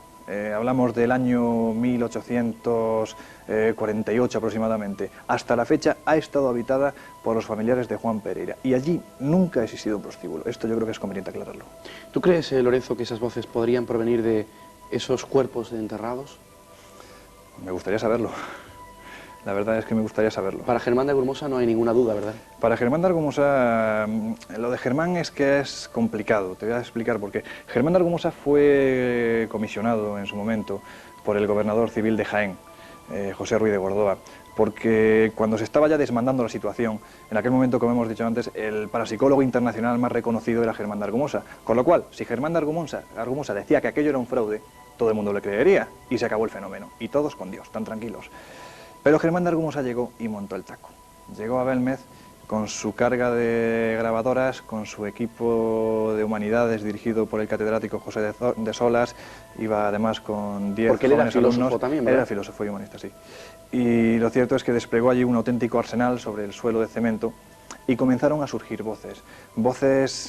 hablamos del año 1848 aproximadamente, hasta la fecha ha estado habitada por los familiares de Juan Pereira, y allí nunca ha existido un prostíbulo. Esto yo creo que es conveniente aclararlo. ¿Tú crees, Lorenzo, que esas voces podrían provenir de esos cuerpos enterrados? Me gustaría saberlo. La verdad es que me gustaría saberlo. Para Germán de Argumosa no hay ninguna duda, ¿verdad? Para Germán de Argumosa, lo de Germán es que es complicado. Te voy a explicar por qué. Germán de Argumosa fue comisionado en su momento por el gobernador civil de Jaén, José Ruiz de Gordoa, porque cuando se estaba ya desmandando la situación, en aquel momento, como hemos dicho antes, el parapsicólogo internacional más reconocido era Germán de Argumosa. Con lo cual, si Germán de Argumosa decía que aquello era un fraude, todo el mundo le creería y se acabó el fenómeno. Y todos con Dios, tan tranquilos. Pero Germán de Argumosa llegó y montó el taco. Llegó a Belmez con su carga de grabadoras, con su equipo de humanidades dirigido por el catedrático José de Solas, iba además con 10 Porque él era filósofo alumnos. También, ¿verdad? Era filósofo y humanista, sí. Y lo cierto es que desplegó allí un auténtico arsenal sobre el suelo de cemento y comenzaron a surgir voces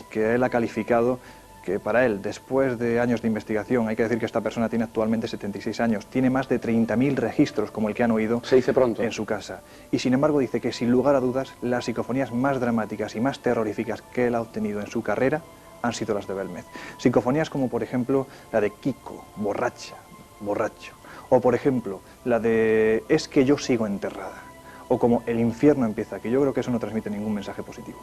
que él ha calificado que para él, después de años de investigación, hay que decir que esta persona tiene actualmente 76 años, tiene más de 30.000 registros como el que han oído se dice pronto en su casa. Y sin embargo dice que, sin lugar a dudas, las psicofonías más dramáticas y más terroríficas que él ha obtenido en su carrera han sido las de Belmez. Psicofonías como, por ejemplo, la de Kiko, borracho. O, por ejemplo, la de Es que yo sigo enterrada. O como El infierno empieza aquí. Yo creo que eso no transmite ningún mensaje positivo.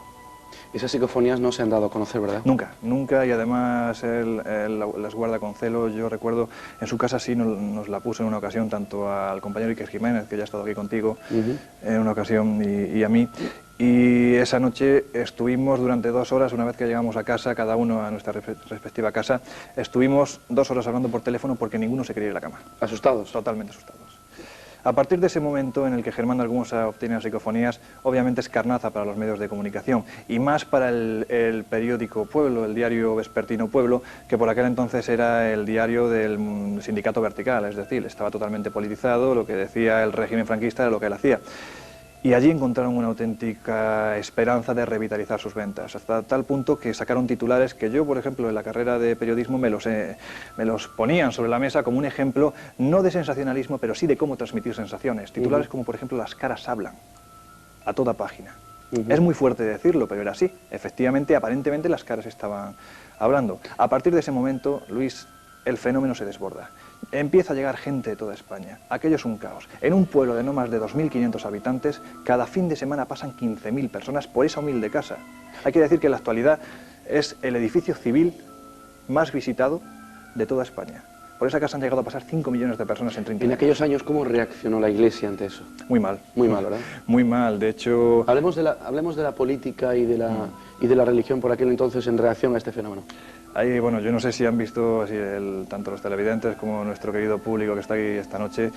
Esas psicofonías no se han dado a conocer, ¿verdad? Nunca, nunca, y además él las guarda con celo. Yo recuerdo, en su casa sí nos la puso en una ocasión, tanto al compañero Iker Jiménez, que ya ha estado aquí contigo, en una ocasión, y a mí. Y esa noche estuvimos durante 2 horas, una vez que llegamos a casa, cada uno a nuestra respectiva casa, estuvimos 2 horas hablando por teléfono porque ninguno se quería ir a la cama. ¿Asustados? Totalmente asustados. A partir de ese momento en el que Germán de Argumosa obtiene las psicofonías, obviamente es carnaza para los medios de comunicación, y más para el periódico Pueblo, el diario vespertino Pueblo, que por aquel entonces era el diario del sindicato vertical, es decir, estaba totalmente politizado, lo que decía el régimen franquista era lo que él hacía. Y allí encontraron una auténtica esperanza de revitalizar sus ventas, hasta tal punto que sacaron titulares que yo, por ejemplo, en la carrera de periodismo me los ponían sobre la mesa como un ejemplo, no de sensacionalismo, pero sí de cómo transmitir sensaciones. Titulares como, por ejemplo, Las caras hablan, a toda página. Es muy fuerte decirlo, pero era así. Efectivamente, aparentemente las caras estaban hablando. A partir de ese momento, Luis, el fenómeno se desborda. Empieza a llegar gente de toda España. Aquello es un caos. En un pueblo de no más de 2.500 habitantes, cada fin de semana pasan 15.000 personas por esa humilde casa. Hay que decir que en la actualidad es el edificio civil más visitado de toda España. Por esa casa han llegado a pasar 5 millones de personas en 30 años. En aquellos años, ¿cómo reaccionó la Iglesia ante eso? Muy mal. Muy mal, ¿verdad? Muy mal, de hecho... Hablemos de la política y de la religión por aquel entonces en reacción a este fenómeno. Ahí, bueno, yo no sé si han visto, tanto los televidentes como nuestro querido público que está aquí esta noche,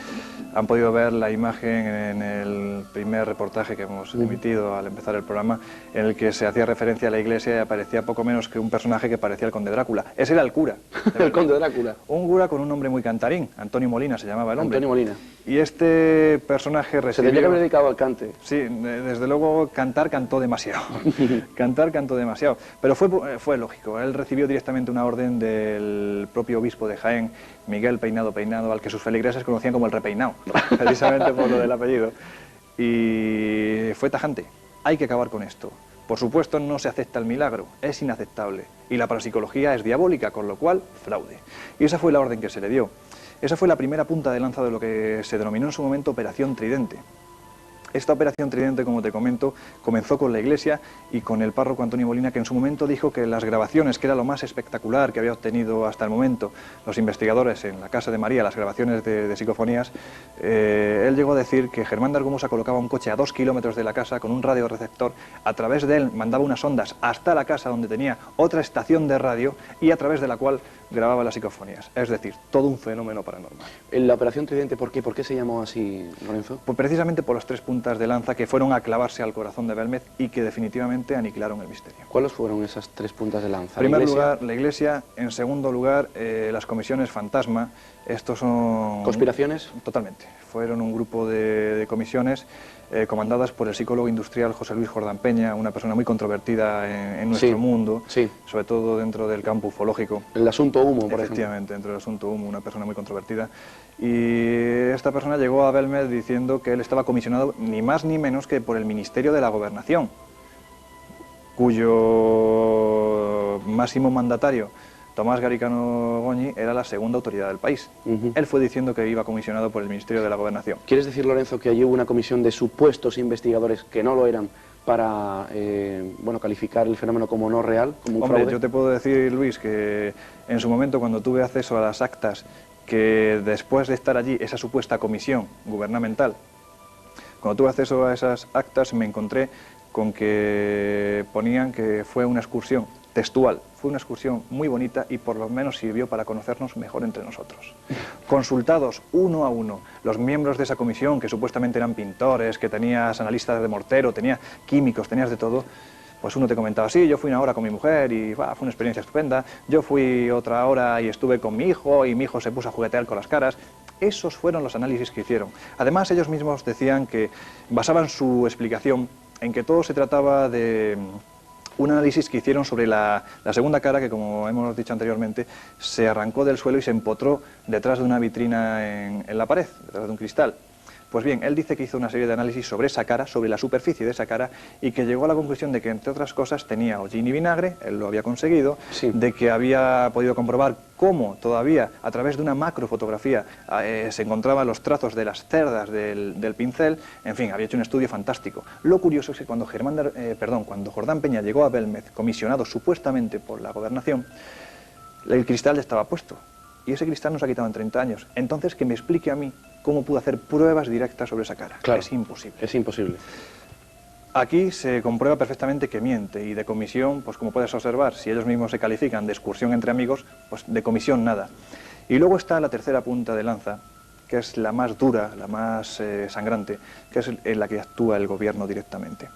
han podido ver la imagen en el primer reportaje que hemos emitido al empezar el programa, en el que se hacía referencia a la Iglesia y aparecía poco menos que un personaje que parecía el conde Drácula. Ese era el cura. El conde Drácula. Un cura con un nombre muy cantarín, Antonio Molina se llamaba el hombre. Antonio Molina. Y este personaje recibió... Se tendría que haber dedicado al cante. Sí, desde luego cantó demasiado. Cantó demasiado. Pero fue lógico, él recibió directamente una orden del propio obispo de Jaén, Miguel Peinado, al que sus feligreses conocían como el repeinado, precisamente por lo del apellido. Y fue tajante, hay que acabar con esto. Por supuesto, no se acepta el milagro, es inaceptable. Y la parapsicología es diabólica, con lo cual, fraude. Y esa fue la orden que se le dio. Esa fue la primera punta de lanza de lo que se denominó en su momento Operación Tridente. Esta Operación Tridente, como te comento, comenzó con la Iglesia y con el párroco Antonio Molina, que en su momento dijo que las grabaciones, que era lo más espectacular que había obtenido hasta el momento los investigadores en la Casa de María, las grabaciones de psicofonías, él llegó a decir que Germán de Argumosa colocaba un coche a 2 kilómetros de la casa con un radioreceptor, a través de él mandaba unas ondas hasta la casa donde tenía otra estación de radio y a través de la cual grababa las psicofonías. Es decir, todo un fenómeno paranormal. En la Operación Tridente, ¿por qué? ¿Por qué se llamó así, Lorenzo? Pues precisamente por las 3 puntas de lanza que fueron a clavarse al corazón de Belmez y que definitivamente aniquilaron el misterio. ¿Cuáles fueron esas 3 puntas de lanza? En primer lugar, la Iglesia. En segundo lugar, las comisiones fantasma. Estos son... ¿Conspiraciones? Totalmente. Fueron un grupo de comisiones comandadas por el psicólogo industrial José Luis Jordán Peña, una persona muy controvertida en nuestro mundo, sobre todo dentro del campo ufológico. El asunto humo, por ejemplo. Efectivamente, dentro del asunto humo, una persona muy controvertida. Y esta persona llegó a Belmez diciendo que él estaba comisionado ni más ni menos que por el Ministerio de la Gobernación, cuyo máximo mandatario, Tomás Garicano Goñi, era la segunda autoridad del país. Él fue diciendo que iba comisionado por el Ministerio de la Gobernación. ¿Quieres decir, Lorenzo, que allí hubo una comisión de supuestos investigadores que no lo eran para bueno, calificar el fenómeno como no real, como un fraude? Yo te puedo decir, Luis, que en su momento, cuando tuve acceso a las actas, que después de estar allí, esa supuesta comisión gubernamental, cuando tuve acceso a esas actas me encontré con que ponían que fue una excursión textual. Fue una excursión muy bonita y por lo menos sirvió para conocernos mejor entre nosotros. Consultados uno a uno, los miembros de esa comisión, que supuestamente eran pintores, que tenías analistas de mortero, tenía químicos, tenías de todo, pues uno te comentaba, sí, yo fui una hora con mi mujer y fue una experiencia estupenda, yo fui otra hora y estuve con mi hijo y mi hijo se puso a juguetear con las caras. Esos fueron los análisis que hicieron. Además, ellos mismos decían que basaban su explicación en que todo se trataba de un análisis que hicieron sobre la segunda cara, que como hemos dicho anteriormente, se arrancó del suelo y se empotró detrás de una vitrina en la pared, detrás de un cristal. Pues bien, él dice que hizo una serie de análisis sobre esa cara, sobre la superficie de esa cara, y que llegó a la conclusión de que, entre otras cosas, tenía hollín y vinagre, él lo había conseguido, de que había podido comprobar cómo todavía, a través de una macrofotografía, se encontraban los trazos de las cerdas del pincel. En fin, había hecho un estudio fantástico. Lo curioso es que cuando Jordán Peña llegó a Belmez, comisionado supuestamente por la gobernación, el cristal estaba puesto. Y ese cristal nos ha quitado en 30 años. Entonces, que me explique a mí cómo pudo hacer pruebas directas sobre esa cara. Claro, es imposible. Es imposible. Aquí se comprueba perfectamente que miente, y de comisión, pues como puedes observar, si ellos mismos se califican de excursión entre amigos, pues de comisión nada. Y luego está la tercera punta de lanza, que es la más dura, la más sangrante, que es en la que actúa el gobierno directamente.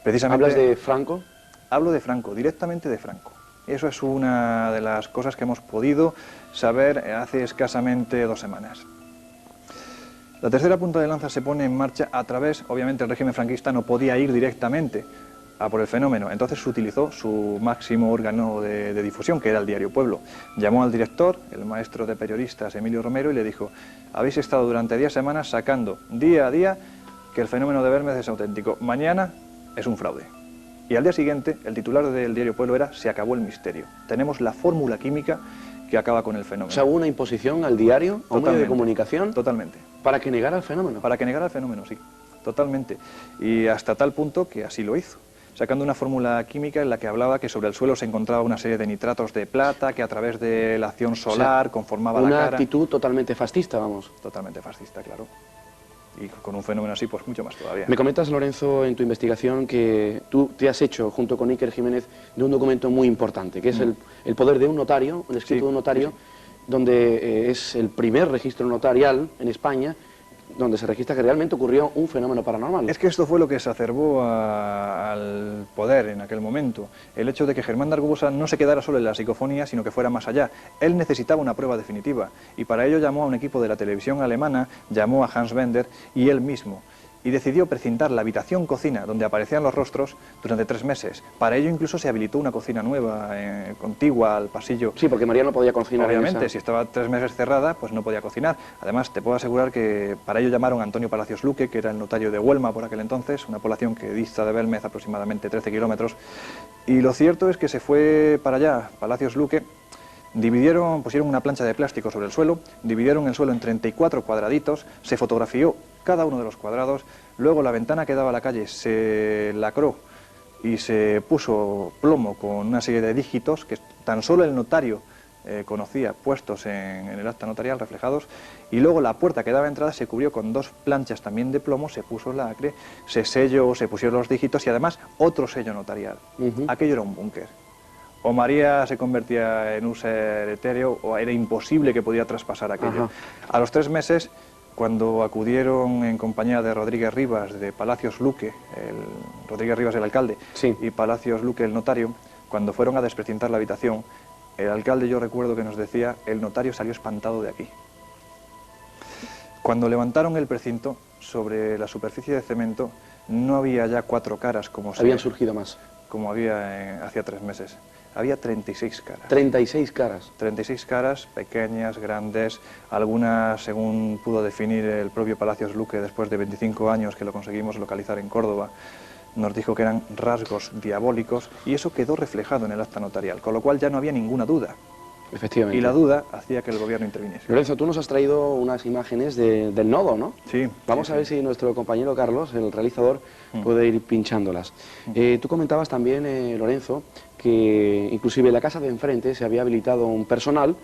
Precisamente, ¿hablas de Franco? Hablo de Franco, directamente de Franco. Eso es una de las cosas que hemos podido saber hace escasamente 2 semanas. La tercera punta de lanza se pone en marcha a través, obviamente el régimen franquista no podía ir directamente a por el fenómeno, entonces se utilizó su máximo órgano de difusión, que era el diario Pueblo. Llamó al director, el maestro de periodistas Emilio Romero, y le dijo: habéis estado durante 10 semanas sacando día a día que el fenómeno de Belmez es auténtico, mañana es un fraude. Y al día siguiente, el titular del diario Pueblo era: se acabó el misterio. Tenemos la fórmula química que acaba con el fenómeno. O sea, hubo una imposición al diario, a un medio de comunicación. Totalmente. Para que negara el fenómeno. Para que negara el fenómeno, sí. Totalmente. Y hasta tal punto que así lo hizo, sacando una fórmula química en la que hablaba que sobre el suelo se encontraba una serie de nitratos de plata que a través de la acción solar conformaba la cara. Una actitud totalmente fascista, vamos. Totalmente fascista, claro. Y con un fenómeno así, pues mucho más todavía. Me comentas, Lorenzo, en tu investigación que tú te has hecho, junto con Iker Jiménez, de un documento muy importante, que es el poder de un notario, un escrito de un notario, donde es el primer registro notarial en España, donde se registra que realmente ocurrió un fenómeno paranormal. Es que esto fue lo que exacerbó al poder en aquel momento. El hecho de que Germán de Argumosa no se quedara solo en la psicofonía, sino que fuera más allá. Él necesitaba una prueba definitiva, y para ello llamó a un equipo de la televisión alemana, llamó a Hans Bender y él mismo. y decidió precintar la habitación cocina donde aparecían los rostros durante 3 meses. Para ello incluso se habilitó una cocina nueva, contigua al pasillo. Sí, porque María no podía cocinar. Obviamente, si estaba 3 meses cerrada, pues no podía cocinar. Además, te puedo asegurar que para ello llamaron a Antonio Palacios Luque, que era el notario de Huelma por aquel entonces, una población que dista de Belmez aproximadamente 13 kilómetros. Y lo cierto es que se fue para allá Palacios Luque. Pusieron una plancha de plástico sobre el suelo, dividieron el suelo en 34 cuadraditos, se fotografió cada uno de los cuadrados, luego la ventana que daba a la calle se lacró y se puso plomo con una serie de dígitos que tan solo el notario conocía, puestos en el acta notarial, reflejados, y luego la puerta que daba entrada se cubrió con 2 planchas también de plomo, se puso lacre, se selló, se pusieron los dígitos y además otro sello notarial. Aquello era un búnker. O María se convertía en un ser etéreo o era imposible que pudiera traspasar aquello. A los 3 meses, cuando acudieron en compañía de Rodríguez Rivas, de Palacios Luque, Rodríguez Rivas el alcalde, y Palacios Luque el notario, cuando fueron a desprecintar la habitación, el alcalde, yo recuerdo que nos decía, el notario salió espantado de aquí. Cuando levantaron el precinto, sobre la superficie de cemento, no había ya 4 caras como habían surgido más. Como había hacía 3 meses. Había 36 caras. 36 caras. 36 caras, pequeñas, grandes, algunas, según pudo definir el propio Palacios Luque después de 25 años que lo conseguimos localizar en Córdoba, nos dijo que eran rasgos diabólicos y eso quedó reflejado en el acta notarial, con lo cual ya no había ninguna duda. Efectivamente. Y la duda hacía que el gobierno interviniese. Lorenzo, tú nos has traído unas imágenes del nodo, ¿no? Sí. Vamos a ver si nuestro compañero Carlos, el realizador, puede ir pinchándolas. Tú comentabas también, Lorenzo, que inclusive en la casa de enfrente se había habilitado un personal,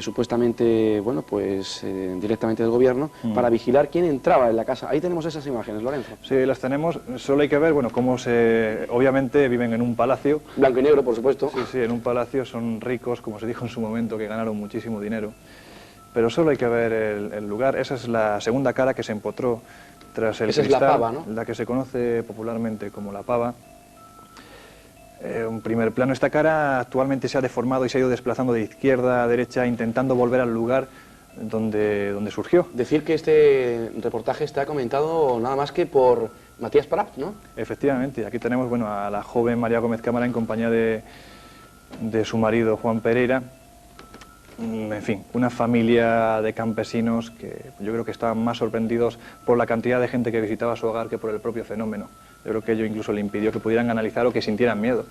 supuestamente, bueno, pues directamente del gobierno, para vigilar quién entraba en la casa. Ahí tenemos esas imágenes, Lorenzo. Sí, las tenemos. Solo hay que ver, bueno, cómo obviamente viven en un palacio. Blanco y negro, por supuesto. Sí, sí, en un palacio, son ricos, como se dijo en su momento, que ganaron muchísimo dinero. Pero solo hay que ver el lugar. Esa es la segunda cara que se empotró tras el Esa cristal, es la pava, ¿no? La que se conoce popularmente como la pava. Un primer plano. Esta cara actualmente se ha deformado y se ha ido desplazando de izquierda a derecha, intentando volver al lugar donde surgió. Decir que este reportaje está comentado nada más que por Matías Prat, ¿no? Efectivamente. Aquí tenemos, bueno, a la joven María Gómez Cámara en compañía de su marido Juan Pereira. En fin, una familia de campesinos que yo creo que estaban más sorprendidos por la cantidad de gente que visitaba su hogar que por el propio fenómeno. Yo creo que ello incluso le impidió que pudieran analizar o que sintieran miedo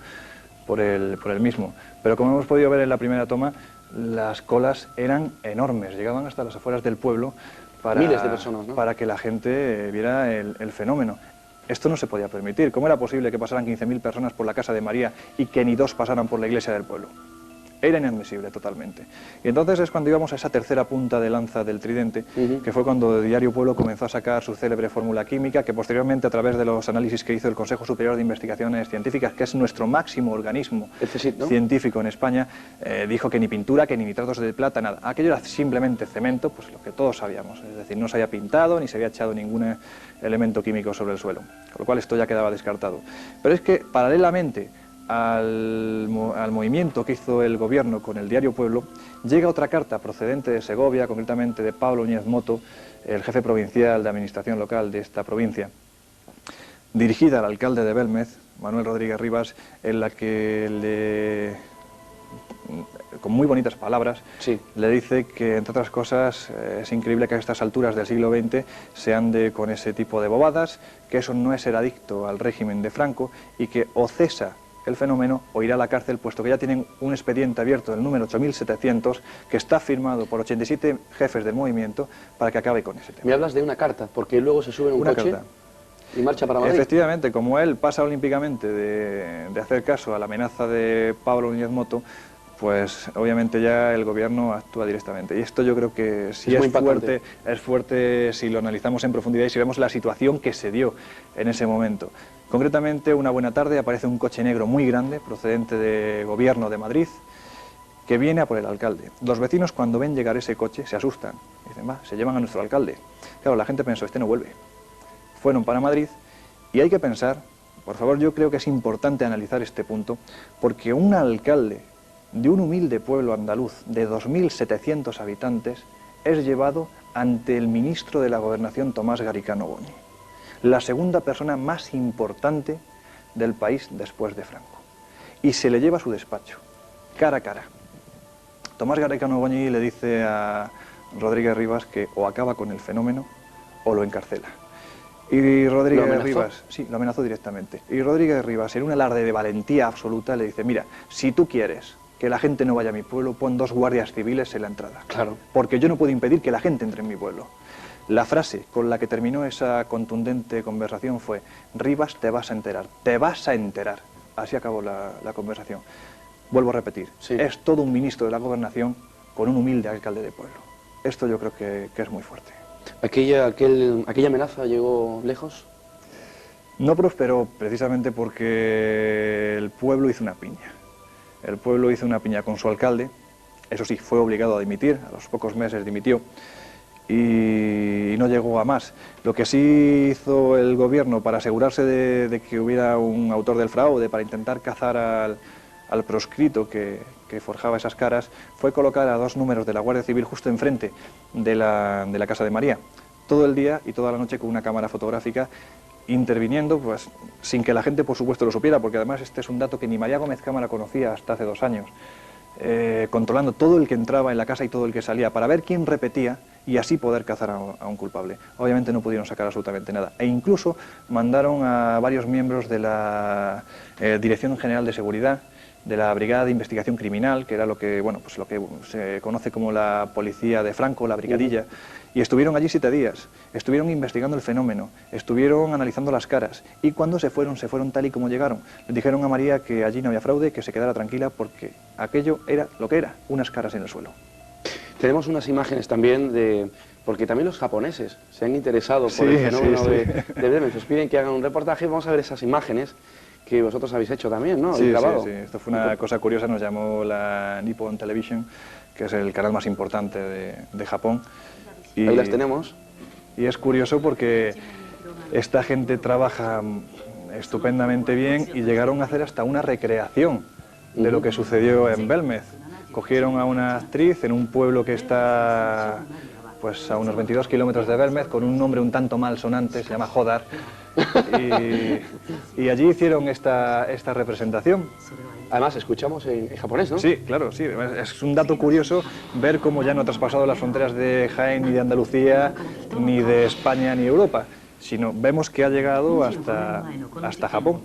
por el mismo. Pero como hemos podido ver en la primera toma, las colas eran enormes, llegaban hasta las afueras del pueblo para, miles de personas, ¿no? Para que la gente viera el fenómeno. Esto no se podía permitir. ¿Cómo era posible que pasaran 15.000 personas por la casa de María y que ni 2 pasaran por la iglesia del pueblo? Era inadmisible totalmente. Y entonces es cuando íbamos a esa tercera punta de lanza del tridente, que fue cuando Diario Pueblo comenzó a sacar su célebre fórmula química, que posteriormente, a través de los análisis que hizo el Consejo Superior de Investigaciones Científicas, que es nuestro máximo organismo científico en España, dijo que ni pintura, que ni nitratos de plata, nada. Aquello era simplemente cemento, pues lo que todos sabíamos. Es decir, no se había pintado ni se había echado ningún elemento químico sobre el suelo. Con lo cual esto ya quedaba descartado. Pero es que, paralelamente al movimiento que hizo el gobierno con el Diario Pueblo, llega otra carta procedente de Segovia, concretamente de Pablo Núñez Moto, el jefe provincial de administración local de esta provincia, dirigida al alcalde de Belmez, Manuel Rodríguez Rivas, en la que con muy bonitas palabras, le dice que, entre otras cosas, es increíble que a estas alturas del siglo XX se ande con ese tipo de bobadas, que eso no es ser adicto al régimen de Franco y que o cesa el fenómeno o irá a la cárcel, puesto que ya tienen un expediente abierto del número 8700 que está firmado por 87 jefes del movimiento para que acabe con ese tema. Me hablas de una carta, porque luego se sube en un coche y marcha para Madrid. Efectivamente, como él pasa olímpicamente de hacer caso a la amenaza de Pablo Núñez Moto, pues obviamente ya el gobierno actúa directamente. Y esto yo creo que sí es fuerte si lo analizamos en profundidad y si vemos la situación que se dio en ese momento. Concretamente, una buena tarde aparece un coche negro muy grande, procedente de gobierno de Madrid, que viene a por el alcalde. Los vecinos, cuando ven llegar ese coche, se asustan. Dicen, va, se llevan a nuestro alcalde. Claro, la gente pensó, este no vuelve. Fueron para Madrid y hay que pensar, por favor, yo creo que es importante analizar este punto, porque un alcalde de un humilde pueblo andaluz de 2.700 habitantes es llevado ante el ministro de la Gobernación, Tomás Garicano Goñi. la segunda persona más importante del país después de Franco. Y se le lleva a su despacho, cara a cara. Tomás Garaycano Goñi le dice a Rodríguez Rivas que o acaba con el fenómeno o lo encarcela. Y Rodríguez Rivas, sí, lo amenazó directamente. Y Rodríguez Rivas, en un alarde de valentía absoluta, le dice: mira, si tú quieres que la gente no vaya a mi pueblo, pon 2 guardias civiles en la entrada. Claro. Porque yo no puedo impedir que la gente entre en mi pueblo. La frase con la que terminó esa contundente conversación fue: Rivas, te vas a enterar, te vas a enterar. Así acabó la conversación. Vuelvo a repetir, sí, es todo un ministro de la gobernación con un humilde alcalde de pueblo. Esto yo creo que es muy fuerte. ¿Aquella amenaza llegó lejos? No prosperó precisamente porque el pueblo hizo una piña. El pueblo hizo una piña con su alcalde, eso sí, fue obligado a dimitir, a los pocos meses dimitió, y no llegó a más. Lo que sí hizo el gobierno para asegurarse de que hubiera un autor del fraude, para intentar cazar al proscrito que forjaba esas caras, fue colocar a 2 números de la Guardia Civil justo enfrente de la casa de María, todo el día y toda la noche con una cámara fotográfica, interviniendo, pues sin que la gente por supuesto lo supiera, porque además este es un dato que ni María Gómez Cámara conocía hasta hace 2 años, controlando todo el que entraba en la casa y todo el que salía, para ver quién repetía y así poder cazar a un culpable. Obviamente no pudieron sacar absolutamente nada, e incluso mandaron a varios miembros de la Dirección General de Seguridad, de la Brigada de Investigación Criminal, que era lo que se conoce como la policía de Franco, la brigadilla, y estuvieron allí 7 días, estuvieron investigando el fenómeno, estuvieron analizando las caras, y cuando se fueron tal y como llegaron. Le dijeron a María que allí no había fraude, que se quedara tranquila, porque aquello era lo que era, unas caras en el suelo. Tenemos unas imágenes también porque también los japoneses se han interesado por el fenómeno de Belmez. Nos piden que hagan un reportaje, vamos a ver esas imágenes que vosotros habéis hecho también, ¿no? Sí, sí, esto fue una cosa curiosa, nos llamó la Nippon Television, que es el canal más importante de Japón. Y ahí las tenemos. Y es curioso porque esta gente trabaja estupendamente bien y llegaron a hacer hasta una recreación de lo que sucedió en Belmez. Cogieron a una actriz en un pueblo que está pues a unos 22 kilómetros de Belmez, con un nombre un tanto malsonante, se llama Jodar, y allí hicieron esta representación. Además, escuchamos en japonés, ¿no? Sí, claro, sí. Es un dato curioso ver cómo ya no ha traspasado las fronteras de Jaén, ni de Andalucía, ni de España, ni Europa, sino vemos que ha llegado hasta Japón.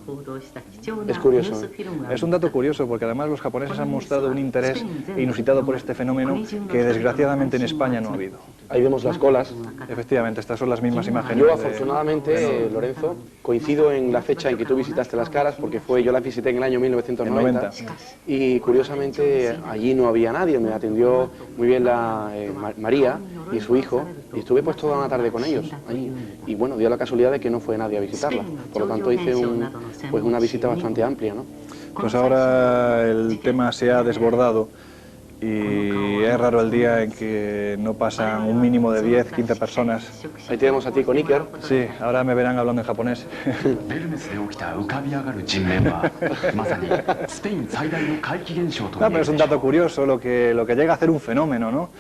Es curioso. Es un dato curioso porque además los japoneses han mostrado un interés inusitado por este fenómeno que desgraciadamente en España no ha habido. Ahí vemos las colas. Efectivamente, estas son las mismas imágenes. Yo afortunadamente, Lorenzo, coincido en la fecha en que tú visitaste las caras, porque yo las visité en el año 1990. Y curiosamente allí no había nadie, me atendió muy bien María y su hijo, y estuve pues toda una tarde con ellos allí. Y bueno, dio la casualidad de que no fue nadie a visitarla, por lo tanto hice una visita bastante amplia, ¿no? Pues ahora el tema se ha desbordado y es raro el día en que no pasan un mínimo de 10, 15 personas. Ahí tenemos a ti con Iker. Sí, ahora me verán hablando en japonés. No, pero es un dato curioso lo que llega a hacer un fenómeno, ¿no?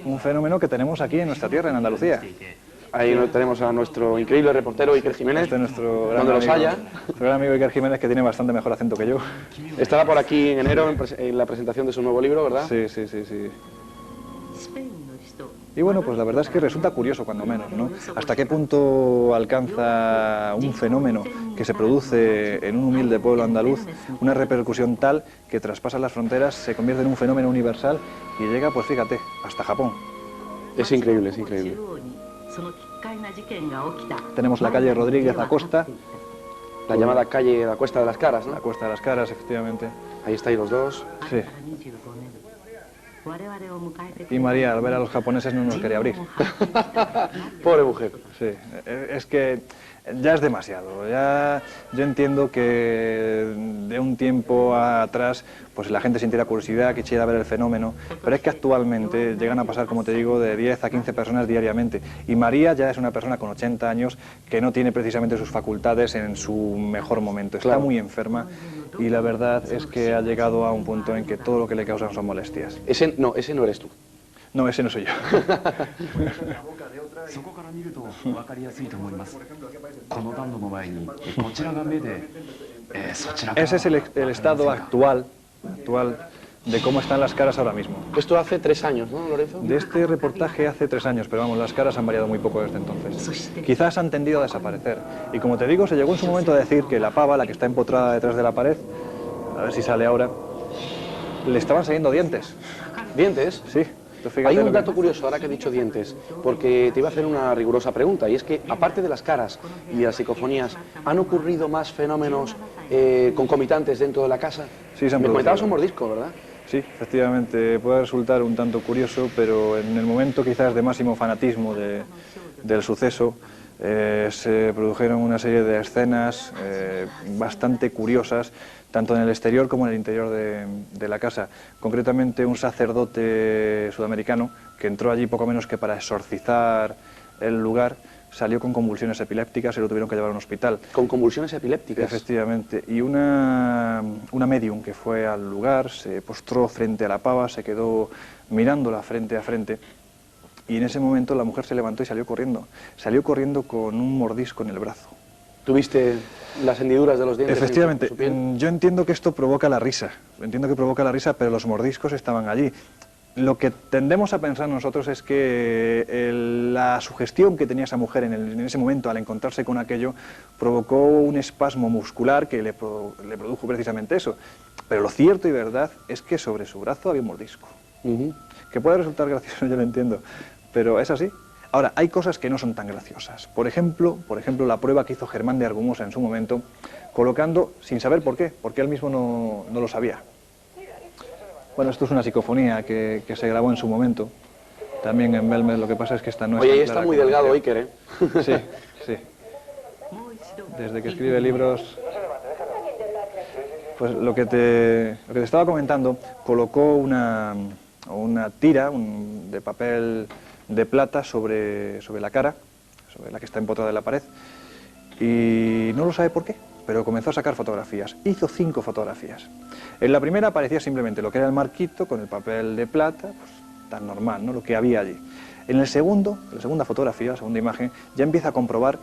Un fenómeno que tenemos aquí en nuestra tierra, en Andalucía. Ahí tenemos a nuestro increíble reportero Iker Jiménez. Este es nuestro gran cuando los haya. Nuestro gran amigo Iker Jiménez, que tiene bastante mejor acento que yo. Estará por aquí en enero en la presentación de su nuevo libro, ¿verdad? Sí, sí, sí, sí. Y bueno, pues la verdad es que resulta curioso cuando menos, ¿no? Hasta qué punto alcanza un fenómeno que se produce en un humilde pueblo andaluz una repercusión tal que traspasa las fronteras, se convierte en un fenómeno universal y llega, pues fíjate, hasta Japón. Es increíble, es increíble. Tenemos la calle Rodríguez Acosta. La llamada calle La Cuesta de las Caras, ¿no? La Cuesta de las Caras, efectivamente. Ahí estáis los dos. Sí. Y María, al ver a los japoneses, no nos quería abrir. Pobre mujer. Sí, es que ya es demasiado. Ya yo entiendo que de un tiempo atrás pues la gente sintiera curiosidad, que quisiera ver el fenómeno, pero es que actualmente llegan a pasar, como te digo, de 10 a 15 personas diariamente. Y María ya es una persona con 80 años que no tiene precisamente sus facultades en su mejor momento. Está muy enferma y la verdad es que ha llegado a un punto en que todo lo que le causan son molestias. Ese no eres tú. No, ese no soy yo. そこから見ると分かりやすいと思います。この暖炉の前にこちらが目で、そちらから。Ese es el estado actual de cómo están las caras ahora mismo. Esto hace 3 años, ¿no, Lorenzo? De este reportaje hace 3 años, pero vamos, las caras han variado muy poco desde entonces. Quizás han tendido a desaparecer. Y como te digo, se llegó en su momento a decir que la pava, la que está empotrada detrás de la pared, a ver si sale ahora, le estaban saliendo dientes. ¿Dientes? Sí. Hay un dato curioso, ahora que he dicho dientes, porque te iba a hacer una rigurosa pregunta, y es que, aparte de las caras y de las psicofonías, ¿han ocurrido más fenómenos concomitantes dentro de la casa? Sí, se han producido. Me comentabas un mordisco, ¿verdad? Sí, efectivamente, puede resultar un tanto curioso, pero en el momento quizás de máximo fanatismo del suceso, se produjeron una serie de escenas bastante curiosas, tanto en el exterior como en el interior de la casa. Concretamente, un sacerdote sudamericano que entró allí poco menos que para exorcizar el lugar, salió con convulsiones epilépticas y lo tuvieron que llevar a un hospital. ¿Con convulsiones epilépticas? Efectivamente. Y una medium que fue al lugar, se postró frente a la pava, se quedó mirándola frente a frente, y en ese momento la mujer se levantó y salió corriendo. Salió corriendo con un mordisco en el brazo. ¿Tuviste las hendiduras de los dientes? Efectivamente. Yo entiendo que esto provoca la risa. Entiendo que provoca la risa, pero los mordiscos estaban allí. Lo que tendemos a pensar nosotros es que la sugestión que tenía esa mujer en ese momento al encontrarse con aquello provocó un espasmo muscular que le produjo precisamente eso. Pero lo cierto y verdad es que sobre su brazo había un mordisco. Que puede resultar gracioso, yo lo entiendo, pero es así. Ahora, hay cosas que no son tan graciosas. Por ejemplo, la prueba que hizo Germán de Argumosa en su momento, colocando, sin saber por qué, porque él mismo no lo sabía. Bueno, esto es una psicofonía que se grabó en su momento, también en Belmez. Lo que pasa es que esta no es... Oye, ahí está muy delgado Iker, ¿eh? Sí, sí. Desde que escribe libros... Pues lo que te estaba comentando, colocó una tira de papel de plata sobre la cara, sobre la que está empotrada en la pared, y no lo sabe por qué, pero comenzó a sacar fotografías. Hizo 5 fotografías. En la primera aparecía simplemente lo que era el marquito con el papel de plata, pues tan normal, ¿no?, lo que había allí. En la segunda fotografía, la segunda imagen, ya empieza a comprobar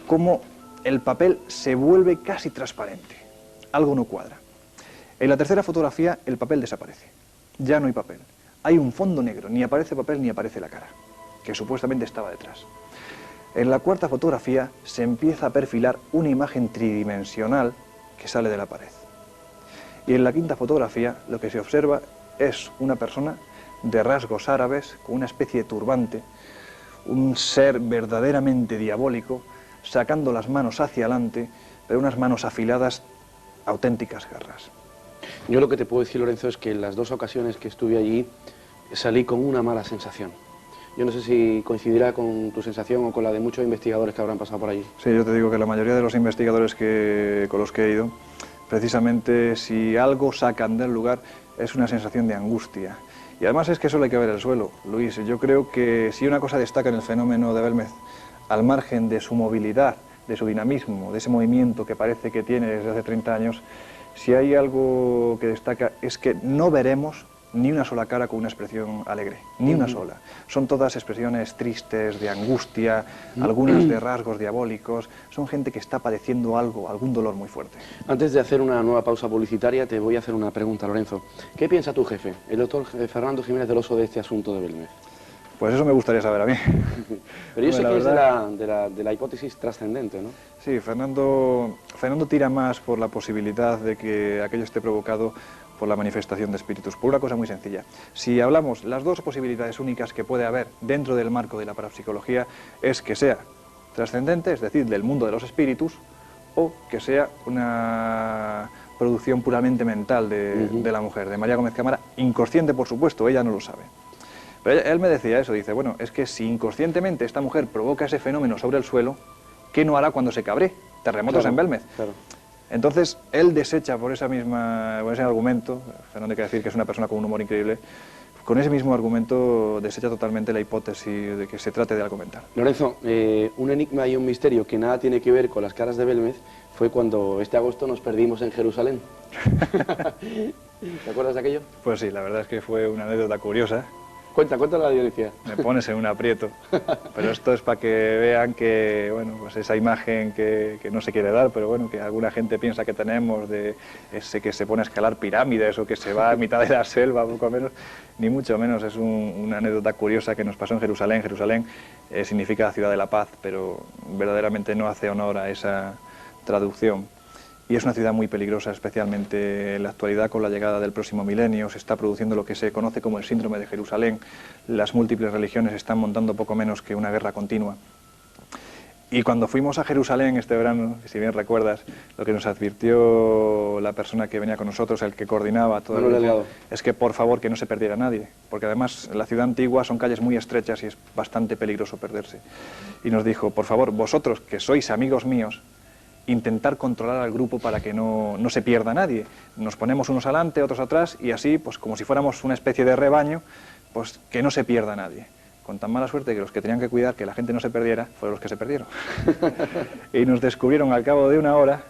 cómo el papel se vuelve casi transparente. Algo no cuadra. En la tercera fotografía el papel desaparece. Ya no hay papel. Hay un fondo negro, ni aparece papel ni aparece la cara, que supuestamente estaba detrás. En la cuarta fotografía se empieza a perfilar una imagen tridimensional que sale de la pared. Y en la quinta fotografía lo que se observa es una persona de rasgos árabes, con una especie de turbante, un ser verdaderamente diabólico, sacando las manos hacia adelante, pero unas manos afiladas, auténticas garras. Yo lo que te puedo decir, Lorenzo, es que en las 2 ocasiones que estuve allí salí con una mala sensación. Yo no sé si coincidirá con tu sensación o con la de muchos investigadores que habrán pasado por allí. Sí, yo te digo que la mayoría de los investigadores con los que he ido, precisamente si algo sacan del lugar es una sensación de angustia. Y además es que solo hay que ver el suelo, Luis. Yo creo que si una cosa destaca en el fenómeno de Belmez, al margen de su movilidad, de su dinamismo, de ese movimiento que parece que tiene desde hace 30 años, si hay algo que destaca es que no veremos ni una sola cara con una expresión alegre, ni una sola. Son todas expresiones tristes, de angustia, algunas de rasgos diabólicos. Son gente que está padeciendo algo, algún dolor muy fuerte. Antes de hacer una nueva pausa publicitaria, te voy a hacer una pregunta, Lorenzo. ¿Qué piensa tu jefe, el doctor Fernando Jiménez del Oso, de este asunto de Belmez? Pues eso me gustaría saber a mí. Pero yo sé que es de la hipótesis trascendente, ¿no? Sí, Fernando tira más por la posibilidad de que aquello esté provocado por la manifestación de espíritus, por una cosa muy sencilla. Si hablamos, las 2 posibilidades únicas que puede haber dentro del marco de la parapsicología es que sea trascendente, es decir, del mundo de los espíritus, o que sea una producción puramente mental de la mujer, de María Gómez Cámara, inconsciente, por supuesto, ella no lo sabe. Pero él me decía eso, dice, bueno, es que si inconscientemente esta mujer provoca ese fenómeno sobre el suelo, ¿qué no hará cuando se cabree? Terremotos en Belmez. Claro. Entonces, él desecha por ese argumento, Fernando hay que decir que es una persona con un humor increíble, con ese mismo argumento desecha totalmente la hipótesis de que se trate de algo mental. Lorenzo, un enigma y un misterio que nada tiene que ver con las caras de Belmez fue cuando este agosto nos perdimos en Jerusalén. ¿Te acuerdas de aquello? Pues sí, la verdad es que fue una anécdota curiosa. Cuenta la Dionisia. Me pones en un aprieto, pero esto es para que vean que, bueno, pues esa imagen que no se quiere dar, pero bueno, que alguna gente piensa que tenemos de ese que se pone a escalar pirámides o que se va a mitad de la selva, poco menos, ni mucho menos, es una anécdota curiosa que nos pasó en Jerusalén. Jerusalén significa ciudad de la paz, pero verdaderamente no hace honor a esa traducción. Y es una ciudad muy peligrosa, especialmente en la actualidad con la llegada del próximo milenio. Se está produciendo lo que se conoce como el síndrome de Jerusalén. Las múltiples religiones están montando poco menos que una guerra continua. Y cuando fuimos a Jerusalén este verano, si bien recuerdas, lo que nos advirtió la persona que venía con nosotros, el que coordinaba todo el grupo, es que por favor que no se perdiera nadie, porque además la ciudad antigua son calles muy estrechas y es bastante peligroso perderse. Y nos dijo, por favor, vosotros que sois amigos míos, intentar controlar al grupo para que no se pierda nadie. Nos ponemos unos adelante, otros atrás, y así, pues como si fuéramos una especie de rebaño, pues que no se pierda nadie. Con tan mala suerte que los que tenían que cuidar que la gente no se perdiera, fueron los que se perdieron. Y nos descubrieron al cabo de una hora,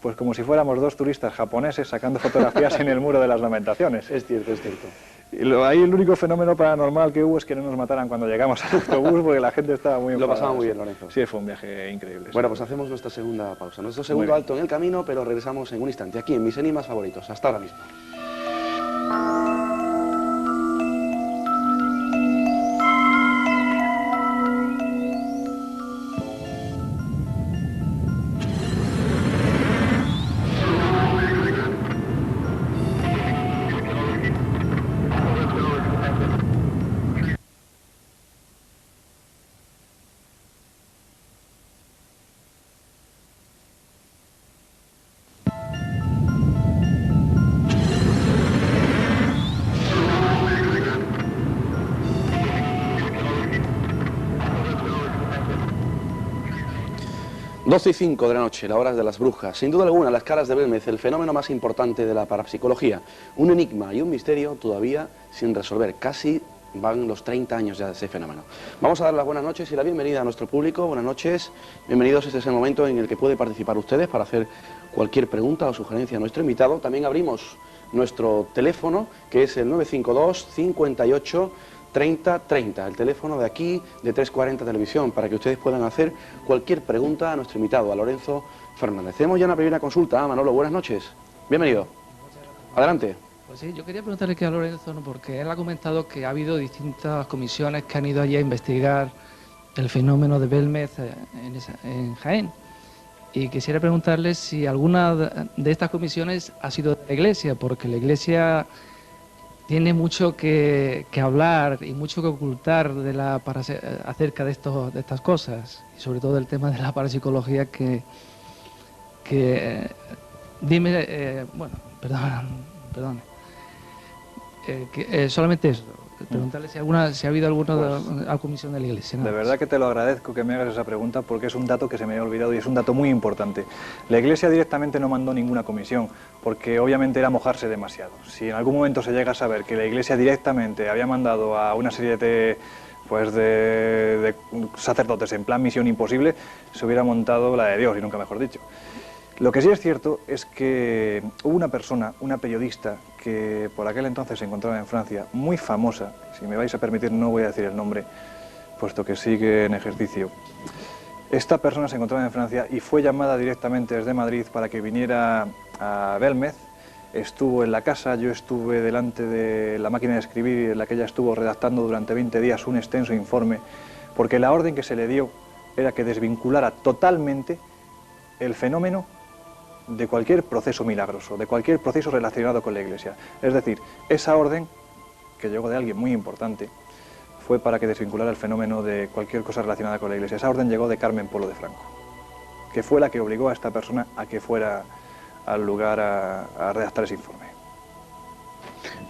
pues como si fuéramos dos turistas japoneses sacando fotografías en el Muro de las Lamentaciones. Es cierto, es cierto. Y ahí el único fenómeno paranormal que hubo es que no nos mataran cuando llegamos al autobús, porque la gente estaba muy enfadada. Lo pasaba muy bien, Lorenzo. Sí, fue un viaje increíble. Bueno, pues hacemos nuestra segunda pausa, nuestro segundo alto en el camino, pero regresamos en un instante, aquí en Mis Enigmas Favoritos. Hasta ahora mismo. Doce y 5 de la noche, la hora de las brujas. Sin duda alguna, las caras de Belmez, el fenómeno más importante de la parapsicología. Un enigma y un misterio todavía sin resolver. Casi van los 30 años ya de ese fenómeno. Vamos a dar las buenas noches y la bienvenida a nuestro público. Buenas noches, bienvenidos. Este es el momento en el que puede participar ustedes para hacer cualquier pregunta o sugerencia a nuestro invitado. También abrimos nuestro teléfono, que es el 952 58 3030, el teléfono de aquí, de 340 Televisión, para que ustedes puedan hacer cualquier pregunta a nuestro invitado, a Lorenzo Fernández. Tenemos ya una primera consulta. Manolo, buenas noches. Bienvenido. Adelante. Pues sí, yo quería preguntarle que a Lorenzo, ¿no? Porque él ha comentado que ha habido distintas comisiones que han ido allí a investigar el fenómeno de Belmez en Jaén. Y quisiera preguntarle si alguna de estas comisiones ha sido de la Iglesia, porque la Iglesia tiene mucho que hablar y mucho que ocultar acerca de estas cosas, y sobre todo el tema de la parapsicología solamente eso, preguntarle si ha habido alguna comisión de la Iglesia. De verdad que te lo agradezco que me hagas esa pregunta, porque es un dato que se me había olvidado y es un dato muy importante. La Iglesia directamente no mandó ninguna comisión, porque obviamente era mojarse demasiado. Si en algún momento se llega a saber que la Iglesia directamente había mandado a una serie de sacerdotes en plan misión imposible, se hubiera montado la de Dios, y nunca mejor dicho. Lo que sí es cierto es que hubo una persona, una periodista, que por aquel entonces se encontraba en Francia, muy famosa, si me vais a permitir no voy a decir el nombre, puesto que sigue en ejercicio. Esta persona se encontraba en Francia y fue llamada directamente desde Madrid para que viniera a Belmez. Estuvo en la casa, yo estuve delante de la máquina de escribir en la que ella estuvo redactando durante 20 días un extenso informe, porque la orden que se le dio era que desvinculara totalmente el fenómeno de cualquier proceso milagroso, de cualquier proceso relacionado con la Iglesia. Es decir, esa orden, que llegó de alguien muy importante, fue para que desvinculara el fenómeno de cualquier cosa relacionada con la Iglesia. Esa orden llegó de Carmen Polo de Franco, que fue la que obligó a esta persona a que fuera al lugar a redactar ese informe.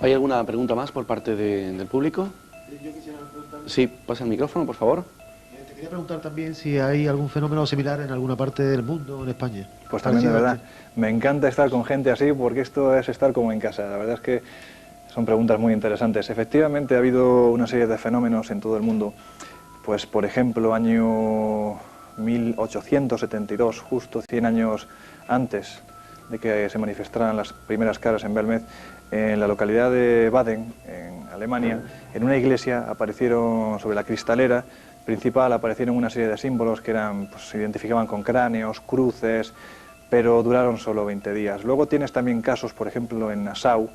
¿Hay alguna pregunta más por parte del público? Yo quisiera preguntar... Sí, pasa el micrófono, por favor. Te quería preguntar también si hay algún fenómeno similar en alguna parte del mundo o en España. Pues también, de verdad, me encanta estar con gente así, porque esto es estar como en casa. La verdad es que son preguntas muy interesantes. Efectivamente, ha habido una serie de fenómenos en todo el mundo. Pues, por ejemplo, año 1872, justo 100 años antes de que se manifestaran las primeras caras en Belmez, en la localidad de Baden, en Alemania, en una iglesia aparecieron sobre la cristalera principal, aparecieron una serie de símbolos que eran, pues, se identificaban con cráneos, cruces, pero duraron solo 20 días. Luego tienes también casos, por ejemplo, en Nassau,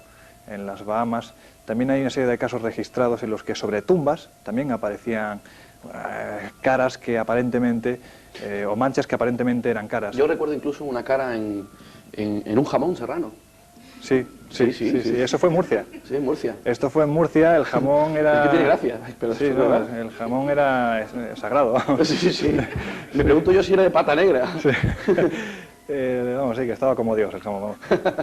en las Bahamas, también hay una serie de casos registrados en los que sobre tumbas también aparecían caras que aparentemente, o manchas que aparentemente eran caras. Yo recuerdo incluso una cara en un jamón serrano. Sí, eso fue en Murcia. Sí, en Murcia. Esto fue en Murcia, el jamón era... Es que tiene gracia. Pero sí, no, el jamón era sagrado. Sí. Me pregunto yo si era de pata negra. Sí. Vamos, sí, que estaba como Dios el jamón. Vamos.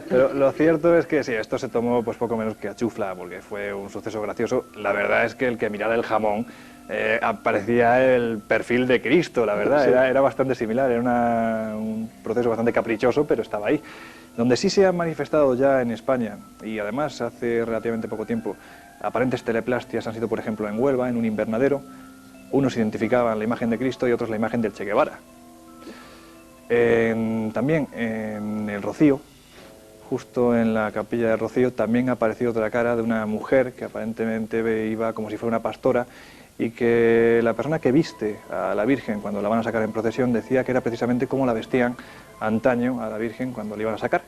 Pero lo cierto es que sí, esto se tomó pues poco menos que a chufla, porque fue un suceso gracioso. La verdad es que el que mirara el jamón aparecía el perfil de Cristo, la verdad. Sí. Era bastante similar, era un proceso bastante caprichoso, pero estaba ahí. Donde sí se han manifestado ya en España, y además hace relativamente poco tiempo, aparentes teleplastias han sido, por ejemplo, en Huelva, en un invernadero. Unos identificaban la imagen de Cristo y otros la imagen del Che Guevara. También en el Rocío, justo en la capilla del Rocío, también ha aparecido otra cara de una mujer que aparentemente iba como si fuera una pastora, y que la persona que viste a la Virgen cuando la van a sacar en procesión decía que era precisamente como la vestían antaño a la Virgen cuando la iban a sacar,